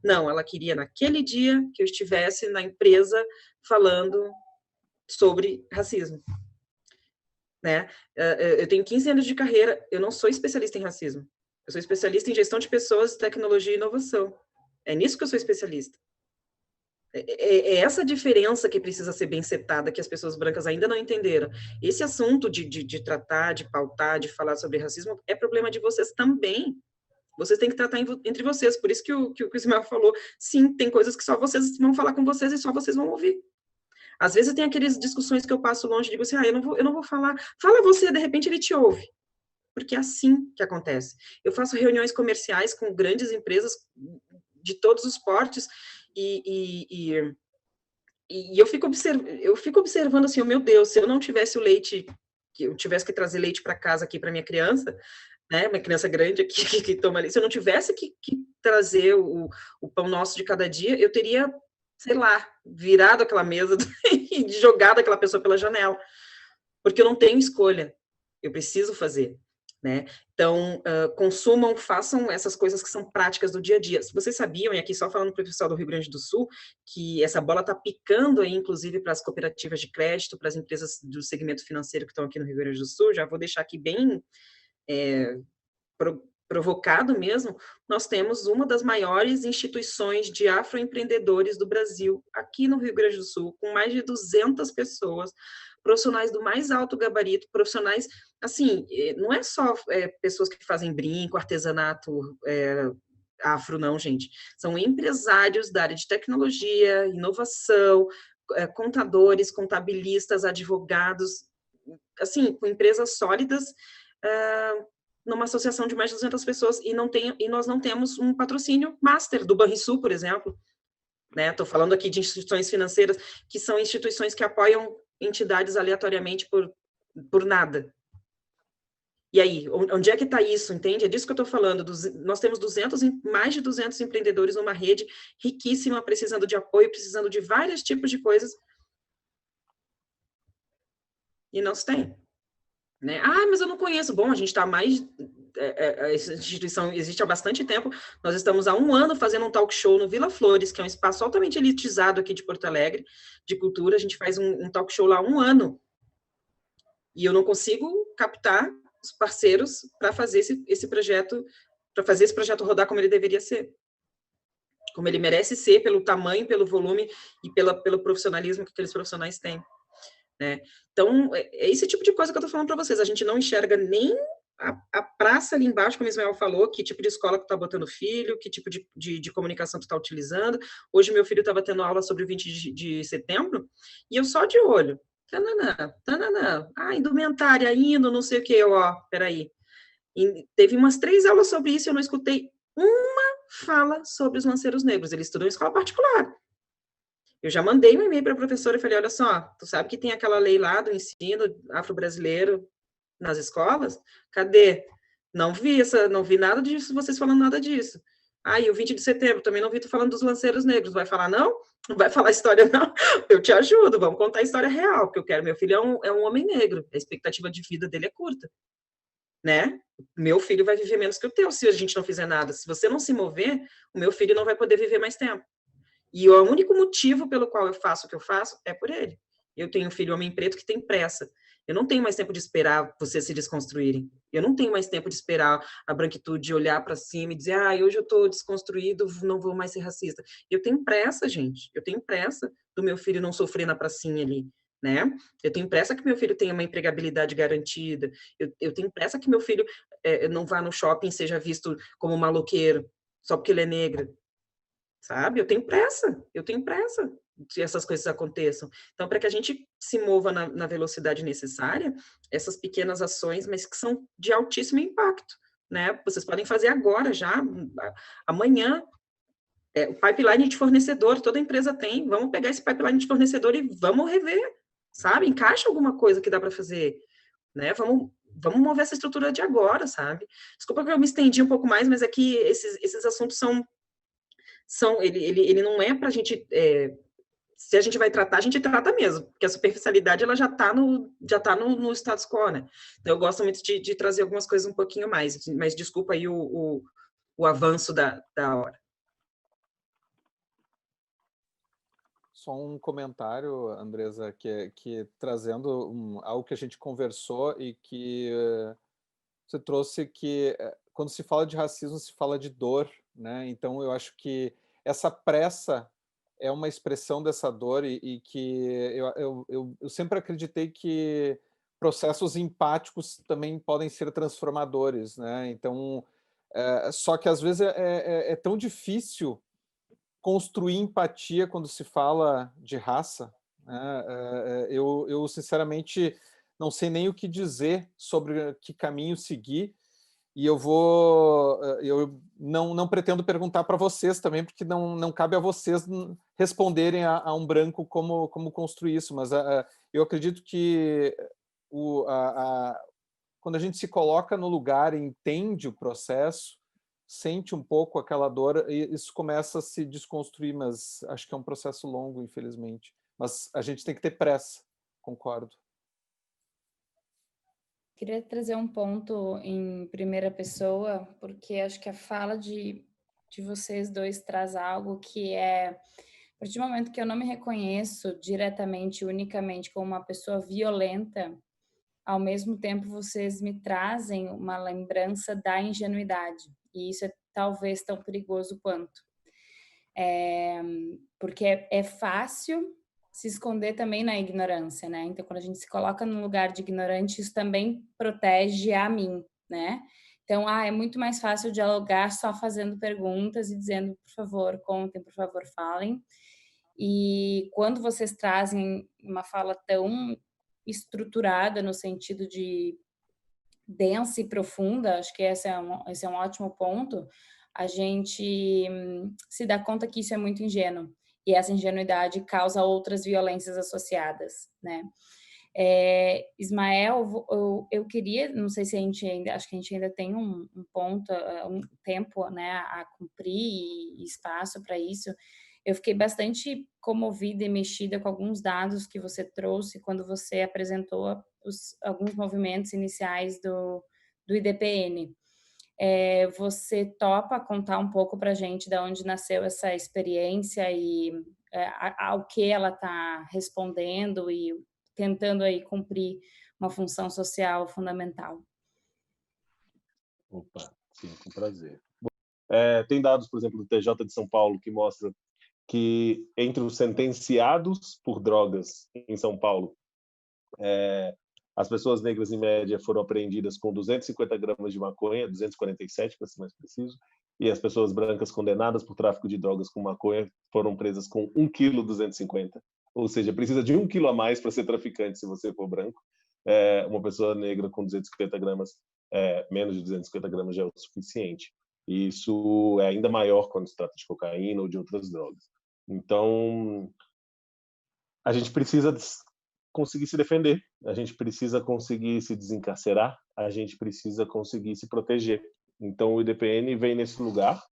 Não, ela queria naquele dia que eu estivesse na empresa falando sobre racismo. Né? Eu tenho 15 anos de carreira, eu não sou especialista em racismo, eu sou especialista em gestão de pessoas, tecnologia e inovação. É nisso que eu sou especialista. É essa diferença que precisa ser bem setada, que as pessoas brancas ainda não entenderam. Esse assunto de tratar, de pautar, de falar sobre racismo, é problema de vocês também. Vocês têm que tratar entre vocês. Por isso que o Ismael falou, sim, tem coisas que só vocês vão falar com vocês e só vocês vão ouvir. Às vezes tem aquelas discussões que eu passo longe e digo assim, eu não vou falar. Fala você, de repente ele te ouve. Porque é assim que acontece. Eu faço reuniões comerciais com grandes empresas de todos os portes, e eu fico observando assim, meu Deus, se eu não tivesse o leite, que eu tivesse que trazer leite para casa aqui para minha criança, né, uma criança grande aqui que toma leite, se eu não tivesse que trazer o pão nosso de cada dia, eu teria, sei lá, virado aquela mesa e jogado aquela pessoa pela janela, porque eu não tenho escolha, eu preciso fazer. Né? Então, consumam, façam essas coisas que são práticas do dia a dia. Se vocês sabiam, e aqui só falando para o pessoal do Rio Grande do Sul, que essa bola está picando aí, inclusive, para as cooperativas de crédito, para as empresas do segmento financeiro que estão aqui no Rio Grande do Sul, já vou deixar aqui bem provocado mesmo, nós temos uma das maiores instituições de afroempreendedores do Brasil, aqui no Rio Grande do Sul, com mais de 200 pessoas, profissionais do mais alto gabarito, profissionais, assim, não é só pessoas que fazem brinco, artesanato afro, não, gente. São empresários da área de tecnologia, inovação, contadores, contabilistas, advogados, assim, com empresas sólidas, numa associação de mais de 200 pessoas, e nós não temos um patrocínio master do Banrisul, por exemplo. Estou falando aqui de instituições financeiras, que são instituições que apoiam entidades aleatoriamente por nada. E aí, onde é que está isso, entende? É disso que eu estou falando. Nós temos mais de 200 empreendedores numa rede riquíssima, precisando de apoio, precisando de vários tipos de coisas, e não se tem. Né? Mas eu não conheço. Bom, a gente está mais... essa instituição existe há bastante tempo. Nós estamos há 1 ano fazendo um talk show no Vila Flores, que é um espaço altamente elitizado aqui de Porto Alegre, de cultura. A gente faz um talk show lá há 1 ano. E eu não consigo captar os parceiros para fazer esse projeto, para fazer esse projeto rodar como ele deveria ser. Como ele merece ser, pelo tamanho, pelo volume e pelo profissionalismo que aqueles profissionais têm. Né? Então, é esse tipo de coisa que eu estou falando para vocês. A gente não enxerga nem a praça ali embaixo, como o Ismael falou, que tipo de escola que tu está botando filho, que tipo de comunicação tu está utilizando. Hoje, meu filho estava tendo aula sobre o 20 de setembro, e eu só de olho. Tananã. Indumentária, hino, não sei o que. Peraí. E teve umas 3 aulas sobre isso, e eu não escutei uma fala sobre os lanceiros negros. Ele estudou em escola particular. Eu já mandei um e-mail para a professora e falei, olha só, tu sabe que tem aquela lei lá do ensino afro-brasileiro nas escolas? Cadê? Não vi nada disso, vocês falando nada disso. E o 20 de setembro, também não vi tu falando dos lanceiros negros. Vai falar não? Não vai falar história, não? Eu te ajudo, vamos contar a história real, porque eu quero, meu filho é um homem negro, a expectativa de vida dele é curta. Né? Meu filho vai viver menos que o teu se a gente não fizer nada. Se você não se mover, o meu filho não vai poder viver mais tempo. E o único motivo pelo qual eu faço o que eu faço é por ele. Eu tenho um filho homem preto que tem pressa. Eu não tenho mais tempo de esperar vocês se desconstruírem. Eu não tenho mais tempo de esperar a branquitude olhar para cima e dizer, hoje eu estou desconstruído, não vou mais ser racista. Eu tenho pressa, gente. Eu tenho pressa do meu filho não sofrer na pracinha ali. Né? Eu tenho pressa que meu filho tenha uma empregabilidade garantida. Eu tenho pressa que meu filho não vá no shopping e seja visto como maloqueiro só porque ele é negro. Sabe? Eu tenho pressa que essas coisas aconteçam. Então, para que a gente se mova na velocidade necessária, essas pequenas ações, mas que são de altíssimo impacto, né? Vocês podem fazer agora, já, amanhã, o pipeline de fornecedor, toda empresa tem, vamos pegar esse pipeline de fornecedor e vamos rever, sabe? Encaixa alguma coisa que dá para fazer, né? Vamos mover essa estrutura de agora, sabe? Desculpa que eu me estendi um pouco mais, mas é que esses assuntos ele não é para a gente, se a gente vai tratar, a gente trata mesmo, porque a superficialidade ela já está no status quo, né? Então eu gosto muito de trazer algumas coisas um pouquinho mais, mas desculpa aí o avanço da hora. Só um comentário, Andresa, que trazendo algo que a gente conversou e que você trouxe que quando se fala de racismo, se fala de dor, né? Então, eu acho que essa pressa é uma expressão dessa dor e que eu sempre acreditei que processos empáticos também podem ser transformadores, né? Então, só que às vezes é tão difícil construir empatia quando se fala de raça, né? Eu sinceramente não sei nem o que dizer sobre que caminho seguir, e eu não pretendo perguntar para vocês também, porque não cabe a vocês responderem a um branco como construir isso, mas eu acredito que quando a gente se coloca no lugar e entende o processo, sente um pouco aquela dor, e isso começa a se desconstruir, mas acho que é um processo longo, infelizmente. Mas a gente tem que ter pressa, concordo. Queria trazer um ponto em primeira pessoa, porque acho que a fala de vocês dois traz algo que é, a partir do momento que eu não me reconheço diretamente, unicamente como uma pessoa violenta, ao mesmo tempo vocês me trazem uma lembrança da ingenuidade, e isso é talvez tão perigoso quanto. Porque é fácil se esconder também na ignorância, né? Então, quando a gente se coloca num lugar de ignorante, isso também protege a mim, né? Então, é muito mais fácil dialogar só fazendo perguntas e dizendo, por favor, contem, por favor, falem. E quando vocês trazem uma fala tão estruturada no sentido de densa e profunda, acho que esse é um ótimo ponto, a gente se dá conta que isso é muito ingênuo. E essa ingenuidade causa outras violências associadas, né? Ismael, eu queria, não sei se a gente ainda, acho que a gente ainda tem um ponto, um tempo, né, a cumprir e espaço para isso. Eu fiquei bastante comovida e mexida com alguns dados que você trouxe quando você apresentou alguns movimentos iniciais do IDPN. Você topa contar um pouco para a gente de onde nasceu essa experiência e ao que ela está respondendo e tentando aí cumprir uma função social fundamental? Opa, sim, com prazer. Tem dados, por exemplo, do TJ de São Paulo que mostram que entre os sentenciados por drogas em São Paulo, as pessoas negras, em média, foram apreendidas com 250 gramas de maconha, 247 para ser mais preciso, e as pessoas brancas condenadas por tráfico de drogas com maconha foram presas com 1 quilo 250. Ou seja, precisa de 1 quilo a mais para ser traficante se você for branco. Uma pessoa negra com 250 gramas, menos de 250 gramas já é o suficiente. E isso é ainda maior quando se trata de cocaína ou de outras drogas. Então, a gente precisa conseguir se defender, a gente precisa conseguir se desencarcerar, a gente precisa conseguir se proteger. Então, o IDPN vem nesse lugar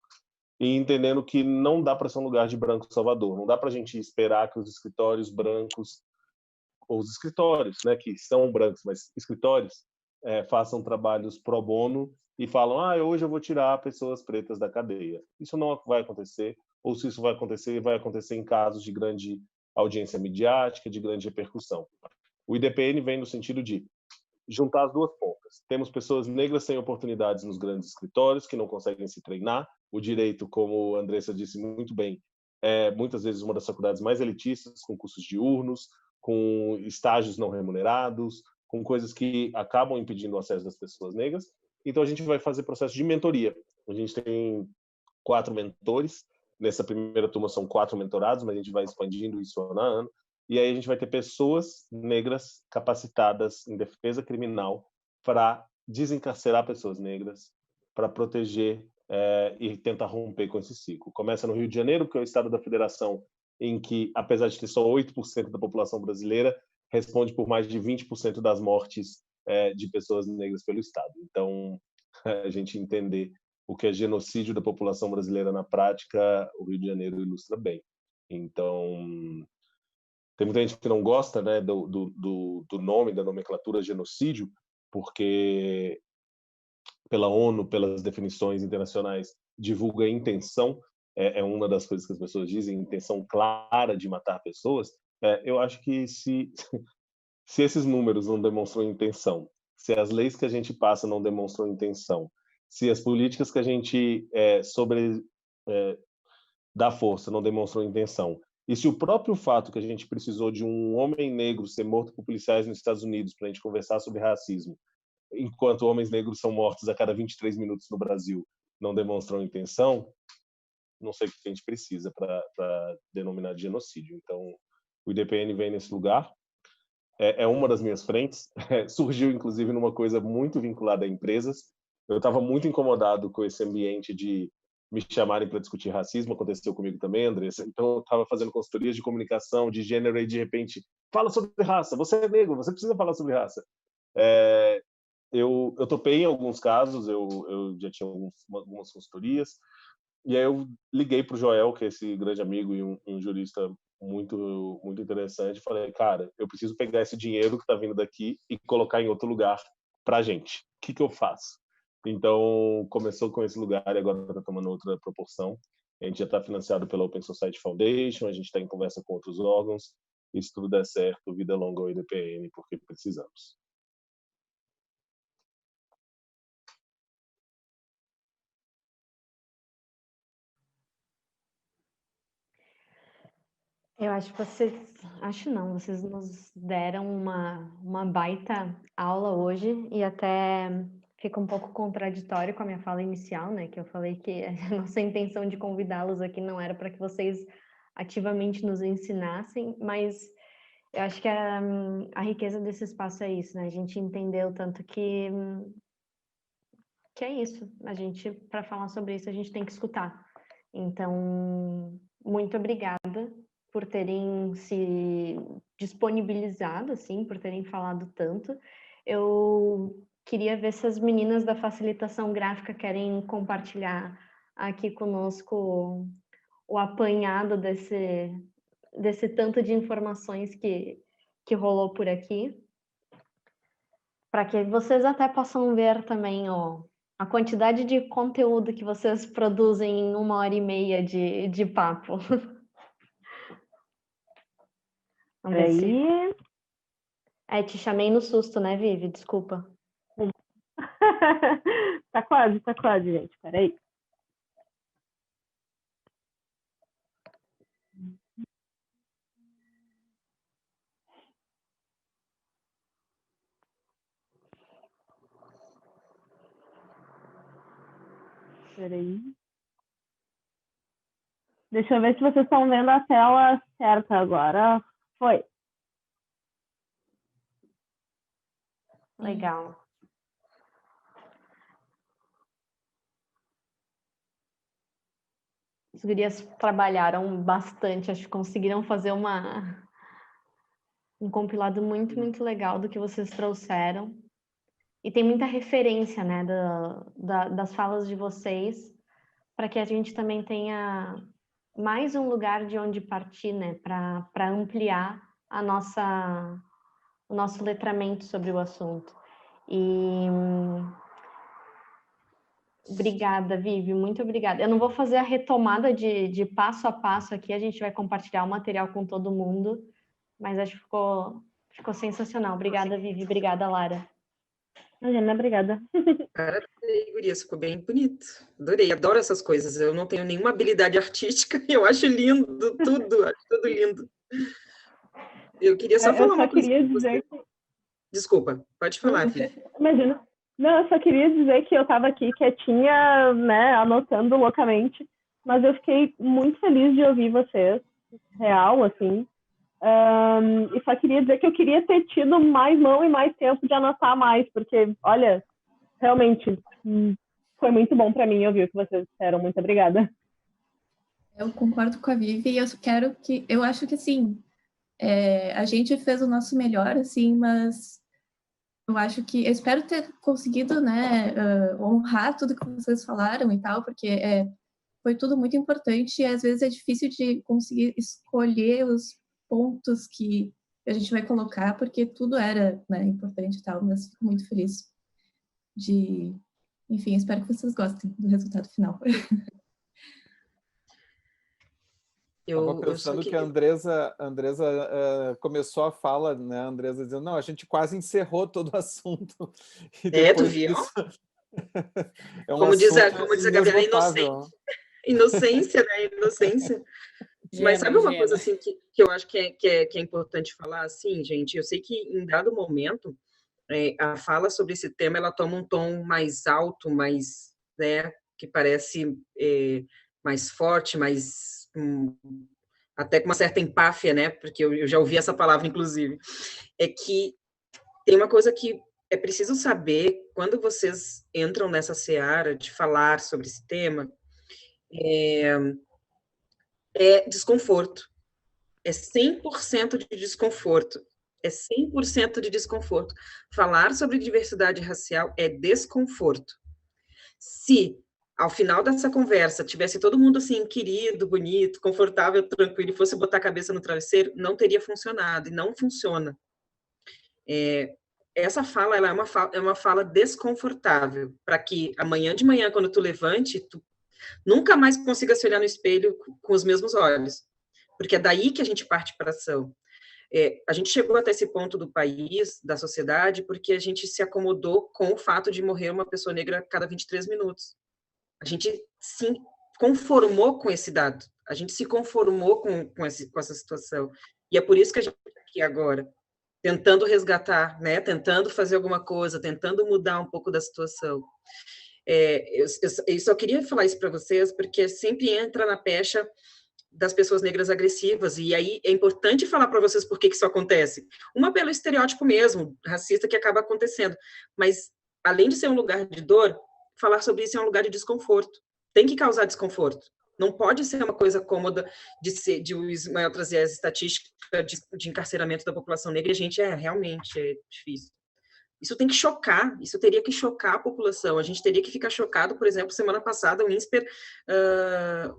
e entendendo que não dá para ser um lugar de branco salvador, não dá para a gente esperar que os escritórios brancos, ou os escritórios, né, que são brancos, mas escritórios, façam trabalhos pro bono e falam, hoje eu vou tirar pessoas pretas da cadeia. Isso não vai acontecer, ou se isso vai acontecer em casos de grande audiência midiática, de grande repercussão. O IDPN vem no sentido de juntar as duas pontas. Temos pessoas negras sem oportunidades nos grandes escritórios, que não conseguem se treinar. O direito, como a Andressa disse muito bem, é muitas vezes uma das faculdades mais elitistas, com cursos diurnos, com estágios não remunerados, com coisas que acabam impedindo o acesso das pessoas negras. Então, a gente vai fazer processo de mentoria. A gente tem 4 mentores. Nessa primeira turma são 4 mentorados, mas a gente vai expandindo isso ano a ano. E aí a gente vai ter pessoas negras capacitadas em defesa criminal para desencarcerar pessoas negras, para proteger e tentar romper com esse ciclo. Começa no Rio de Janeiro, que é o estado da federação em que, apesar de ter só 8% da população brasileira, responde por mais de 20% das mortes de pessoas negras pelo estado. Então, a gente entender o que é genocídio da população brasileira na prática, o Rio de Janeiro ilustra bem. Então, tem muita gente que não gosta, né, do nome, da nomenclatura genocídio, porque pela ONU, pelas definições internacionais, divulga a intenção, é uma das coisas que as pessoas dizem, intenção clara de matar pessoas. Eu acho que se esses números não demonstram intenção, se as leis que a gente passa não demonstram intenção, se as políticas que a gente dá força não demonstram intenção, e se o próprio fato que a gente precisou de um homem negro ser morto por policiais nos Estados Unidos para a gente conversar sobre racismo, enquanto homens negros são mortos a cada 23 minutos no Brasil, não demonstram intenção, não sei o que a gente precisa para denominar de genocídio. Então, o IDPN vem nesse lugar. É uma das minhas frentes. Surgiu, inclusive, numa coisa muito vinculada a empresas. Eu estava muito incomodado com esse ambiente de me chamarem para discutir racismo. Aconteceu comigo também, Andressa. Então, eu estava fazendo consultorias de comunicação, de gênero, e de repente, fala sobre raça. Você é negro, você precisa falar sobre raça. Eu topei em alguns casos, eu já tinha algumas consultorias, e aí eu liguei para o Joel, que é esse grande amigo e um jurista muito muito interessante, falei, cara, eu preciso pegar esse dinheiro que está vindo daqui e colocar em outro lugar para a gente. O que eu faço? Então, começou com esse lugar e agora está tomando outra proporção. A gente já está financiado pela Open Society Foundation, a gente está em conversa com outros órgãos, e se tudo der certo, vida longa ao IDPN, porque precisamos. Eu acho que vocês nos deram uma baita aula hoje e até fica um pouco contraditório com a minha fala inicial, né? Que eu falei que a nossa intenção de convidá-los aqui não era para que vocês ativamente nos ensinassem, mas eu acho que a riqueza desse espaço é isso, né? A gente entendeu tanto que é isso. A gente, para falar sobre isso, a gente tem que escutar. Então, muito obrigada por terem se disponibilizado, assim, por terem falado tanto. Eu queria ver se as meninas da facilitação gráfica querem compartilhar aqui conosco o apanhado desse tanto de informações que rolou por aqui, para que vocês até possam ver também a quantidade de conteúdo que vocês produzem em 1h30 de papo. Vamos ver se... te chamei no susto, né, Vivi? Desculpa. Tá quase, gente. Peraí. Deixa eu ver se vocês estão vendo a tela certa agora. Foi. Legal. As gurias trabalharam bastante, acho que conseguiram fazer um compilado muito, muito legal do que vocês trouxeram. E tem muita referência, né, das falas de vocês, para que a gente também tenha mais um lugar de onde partir, né, para ampliar o nosso letramento sobre o assunto. E obrigada, Vivi, muito obrigada. Eu não vou fazer a retomada de passo a passo aqui, a gente vai compartilhar o material com todo mundo, mas acho que ficou sensacional. Obrigada, Vivi, obrigada, Lara. Imagina, obrigada. Parabéns, gurias, ficou bem bonito. Adorei, adoro essas coisas. Eu não tenho nenhuma habilidade artística, eu acho lindo tudo, acho tudo lindo. Eu queria só falar uma coisa. Desculpa, pode falar, filha. Imagina. Não, eu só queria dizer que eu estava aqui quietinha, né, anotando loucamente, mas eu fiquei muito feliz de ouvir vocês, real, assim. E só queria dizer que eu queria ter tido mais mão e mais tempo de anotar mais, porque, olha, realmente foi muito bom para mim ouvir o que vocês disseram. Muito obrigada. Eu concordo com a Vivi e eu acho que sim, a gente fez o nosso melhor, assim, mas eu espero ter conseguido, né, honrar tudo que vocês falaram e tal, porque foi tudo muito importante e às vezes é difícil de conseguir escolher os pontos que a gente vai colocar, porque tudo era, né, importante e tal, mas fico muito feliz enfim, espero que vocês gostem do resultado final. Eu pensando que a Andresa começou a fala, né, a Andresa dizendo, não, a gente quase encerrou todo o assunto. E tu viu? Como diz a Gabriela, inocência, né, inocência. Mas sabe uma coisa assim que eu acho que é importante falar, assim, gente? Eu sei que em dado momento a fala sobre esse tema ela toma um tom mais alto, mais, né, que parece mais forte, mais até com uma certa empáfia, né? Porque eu já ouvi essa palavra, inclusive. É que tem uma coisa que é preciso saber quando vocês entram nessa seara de falar sobre esse tema. É desconforto. É 100% de desconforto. É 100% de desconforto. Falar sobre diversidade racial é desconforto. Se, ao final dessa conversa, tivesse todo mundo assim, querido, bonito, confortável, tranquilo, e fosse botar a cabeça no travesseiro, não teria funcionado, e não funciona. Essa fala, ela é uma fala desconfortável, para que amanhã de manhã, quando tu levante, tu nunca mais consiga se olhar no espelho com os mesmos olhos, porque é daí que a gente parte para a ação. A gente chegou até esse ponto do país, da sociedade, porque a gente se acomodou com o fato de morrer uma pessoa negra a cada 23 minutos. A gente se conformou com esse dado. A gente se conformou com essa situação. E é por isso que a gente está aqui agora, tentando resgatar, né? Tentando fazer alguma coisa, tentando mudar um pouco da situação. Eu só queria falar isso para vocês, porque sempre entra na pecha das pessoas negras agressivas, e aí é importante falar para vocês por que isso acontece. Uma pelo estereótipo mesmo, racista, que acaba acontecendo, mas além de ser um lugar de dor, falar sobre isso é um lugar de desconforto. Tem que causar desconforto. Não pode ser uma coisa cômoda de o Ismael trazer as estatísticas de encarceramento da população negra, e a gente, realmente é difícil. Isso tem que chocar, isso teria que chocar a população. A gente teria que ficar chocado, por exemplo, semana passada, o INSPER,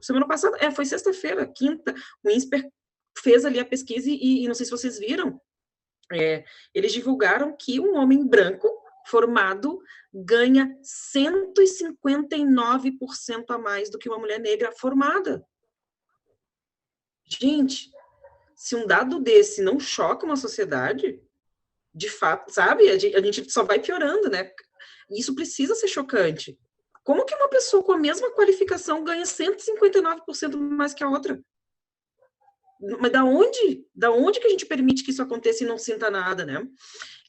semana passada, foi sexta-feira, quinta, o INSPER fez ali a pesquisa e não sei se vocês viram, eles divulgaram que um homem branco formado ganha 159% a mais do que uma mulher negra formada. Gente, se um dado desse não choca uma sociedade, de fato, sabe? A gente só vai piorando, né? Isso precisa ser chocante. Como que uma pessoa com a mesma qualificação ganha 159% mais que a outra? Mas da onde? Da onde que a gente permite que isso aconteça e não sinta nada, né?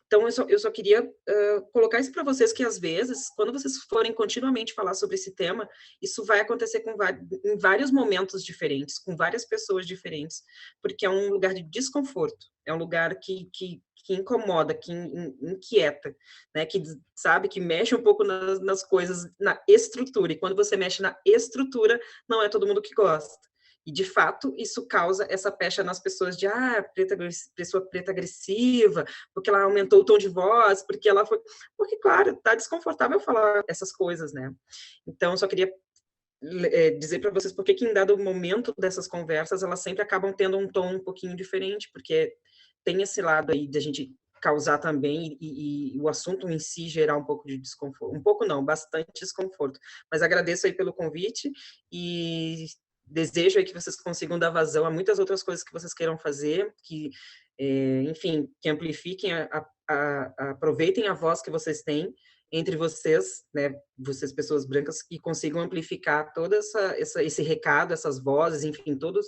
Então, eu só queria colocar isso para vocês, que às vezes, quando vocês forem continuamente falar sobre esse tema, isso vai acontecer em vários momentos diferentes, com várias pessoas diferentes, porque é um lugar de desconforto, é um lugar que incomoda, que inquieta, né? Que, sabe, que mexe um pouco nas coisas, na estrutura, e quando você mexe na estrutura, não é todo mundo que gosta. E, de fato, isso causa essa pecha nas pessoas de, pessoa preta agressiva, porque ela aumentou o tom de voz, porque ela foi... Porque, claro, tá desconfortável falar essas coisas, né? Então, eu só queria dizer para vocês por que em dado momento dessas conversas, elas sempre acabam tendo um tom um pouquinho diferente, porque tem esse lado aí de a gente causar também e o assunto em si gerar um pouco de desconforto. Um pouco não, bastante desconforto. Mas agradeço aí pelo convite e desejo aí que vocês consigam dar vazão a muitas outras coisas que vocês queiram fazer, que, enfim, que amplifiquem, aproveitem a voz que vocês têm entre vocês, né, vocês pessoas brancas, e consigam amplificar todo esse recado, essas vozes, enfim, todo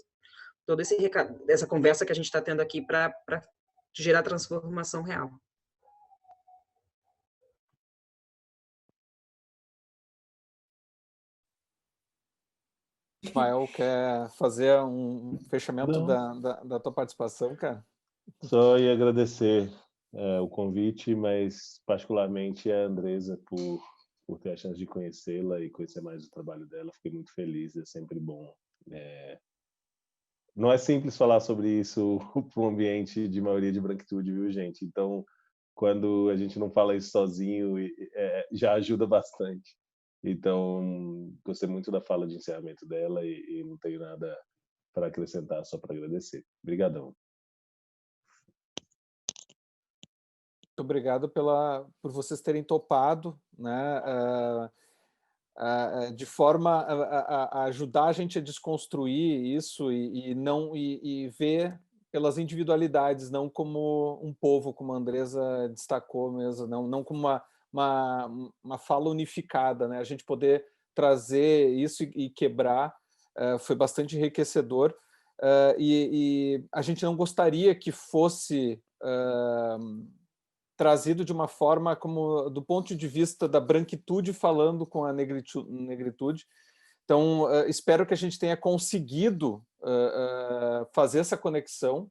esse recado, essa conversa que a gente está tendo aqui para gerar transformação real. Ismael, quer fazer um fechamento da tua participação, cara? Só ia agradecer o convite, mas particularmente a Andresa por ter a chance de conhecê-la e conhecer mais o trabalho dela. Fiquei muito feliz, é sempre bom. Não é simples falar sobre isso para um ambiente de maioria de branquitude, viu, gente? Então, quando a gente não fala isso sozinho, já ajuda bastante. Então, gostei muito da fala de encerramento dela e não tenho nada para acrescentar, só para agradecer. Obrigadão. Muito obrigado por vocês terem topado, né, de forma a ajudar a gente a desconstruir isso e ver pelas individualidades, não como um povo, como a Andresa destacou mesmo, não como uma fala unificada, né? A gente poder trazer isso e quebrar foi bastante enriquecedor, e a gente não gostaria que fosse trazido de uma forma como do ponto de vista da branquitude falando com a negritude. Então, espero que a gente tenha conseguido fazer essa conexão.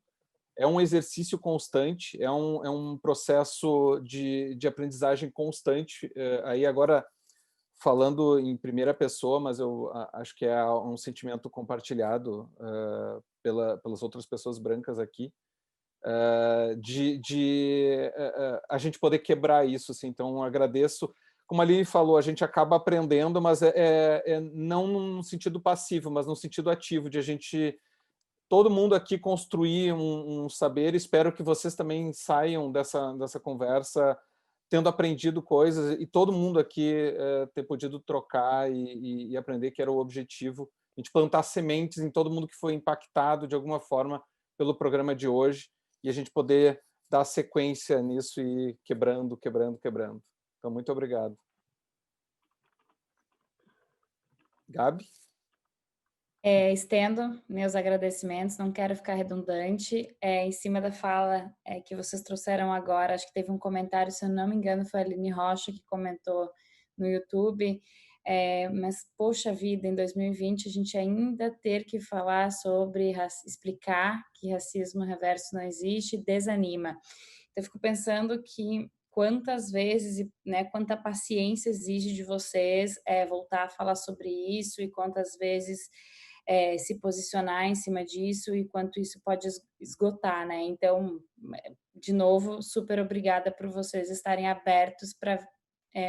É um exercício constante, é um processo de aprendizagem constante. Aí agora, falando em primeira pessoa, mas eu acho que é um sentimento compartilhado pelas outras pessoas brancas aqui, a gente poder quebrar isso. Assim. Então, agradeço. Como a Aline falou, a gente acaba aprendendo, mas não num sentido passivo, mas no sentido ativo, de a gente, todo mundo aqui, construir um saber. Espero que vocês também saiam dessa conversa tendo aprendido coisas, e todo mundo aqui ter podido trocar e aprender, que era o objetivo, a gente plantar sementes em todo mundo que foi impactado de alguma forma pelo programa de hoje, e a gente poder dar sequência nisso e quebrando. Então, muito obrigado. Gabi? Estendo meus agradecimentos, não quero ficar redundante, em cima da fala que vocês trouxeram agora, acho que teve um comentário, se eu não me engano, foi a Aline Rocha que comentou no YouTube, mas, poxa vida, em 2020 a gente ainda ter que falar sobre, explicar que racismo reverso não existe, desanima. Então, eu fico pensando que quantas vezes, né, quanta paciência exige de vocês voltar a falar sobre isso e quantas vezes se posicionar em cima disso e quanto isso pode esgotar, né? Então, de novo, super obrigada por vocês estarem abertos para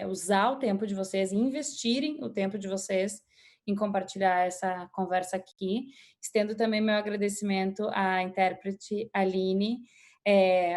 usar o tempo de vocês, investirem o tempo de vocês em compartilhar essa conversa aqui. Estendo também meu agradecimento à intérprete Aline,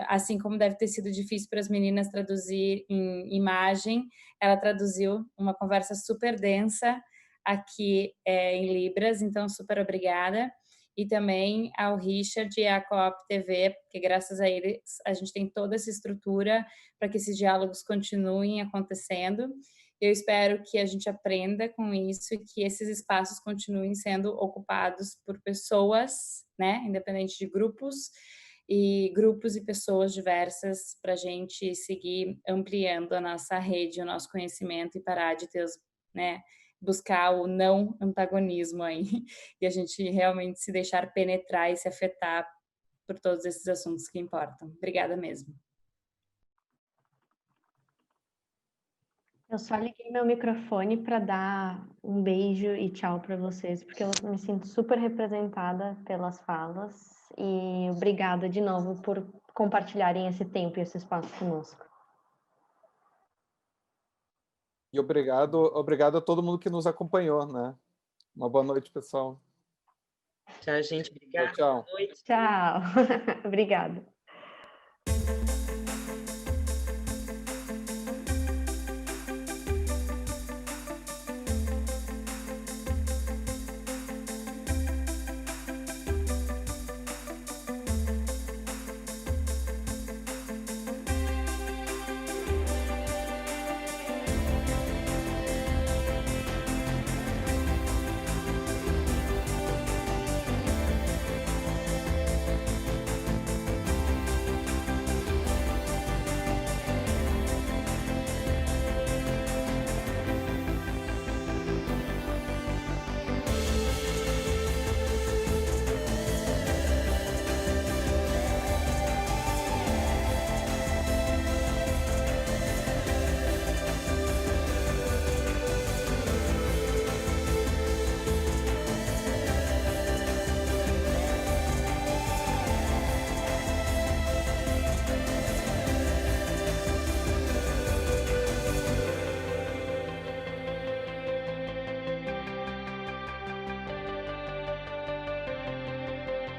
assim como deve ter sido difícil para as meninas traduzir em imagem, ela traduziu uma conversa super densa aqui em Libras, então super obrigada. E também ao Richard e à Coop TV, porque graças a eles a gente tem toda essa estrutura para que esses diálogos continuem acontecendo. Eu espero que a gente aprenda com isso e que esses espaços continuem sendo ocupados por pessoas, né, independente de grupos e pessoas diversas, para a gente seguir ampliando a nossa rede, o nosso conhecimento e parar de ter né, buscar o não antagonismo aí, e a gente realmente se deixar penetrar e se afetar por todos esses assuntos que importam. Obrigada mesmo. Eu só liguei meu microfone para dar um beijo e tchau para vocês, porque eu me sinto super representada pelas falas, e obrigada de novo por compartilharem esse tempo e esse espaço conosco. E obrigado a todo mundo que nos acompanhou, né? Uma boa noite, pessoal. Tchau, gente. Obrigada. Tchau. Boa noite. Tchau. Obrigada.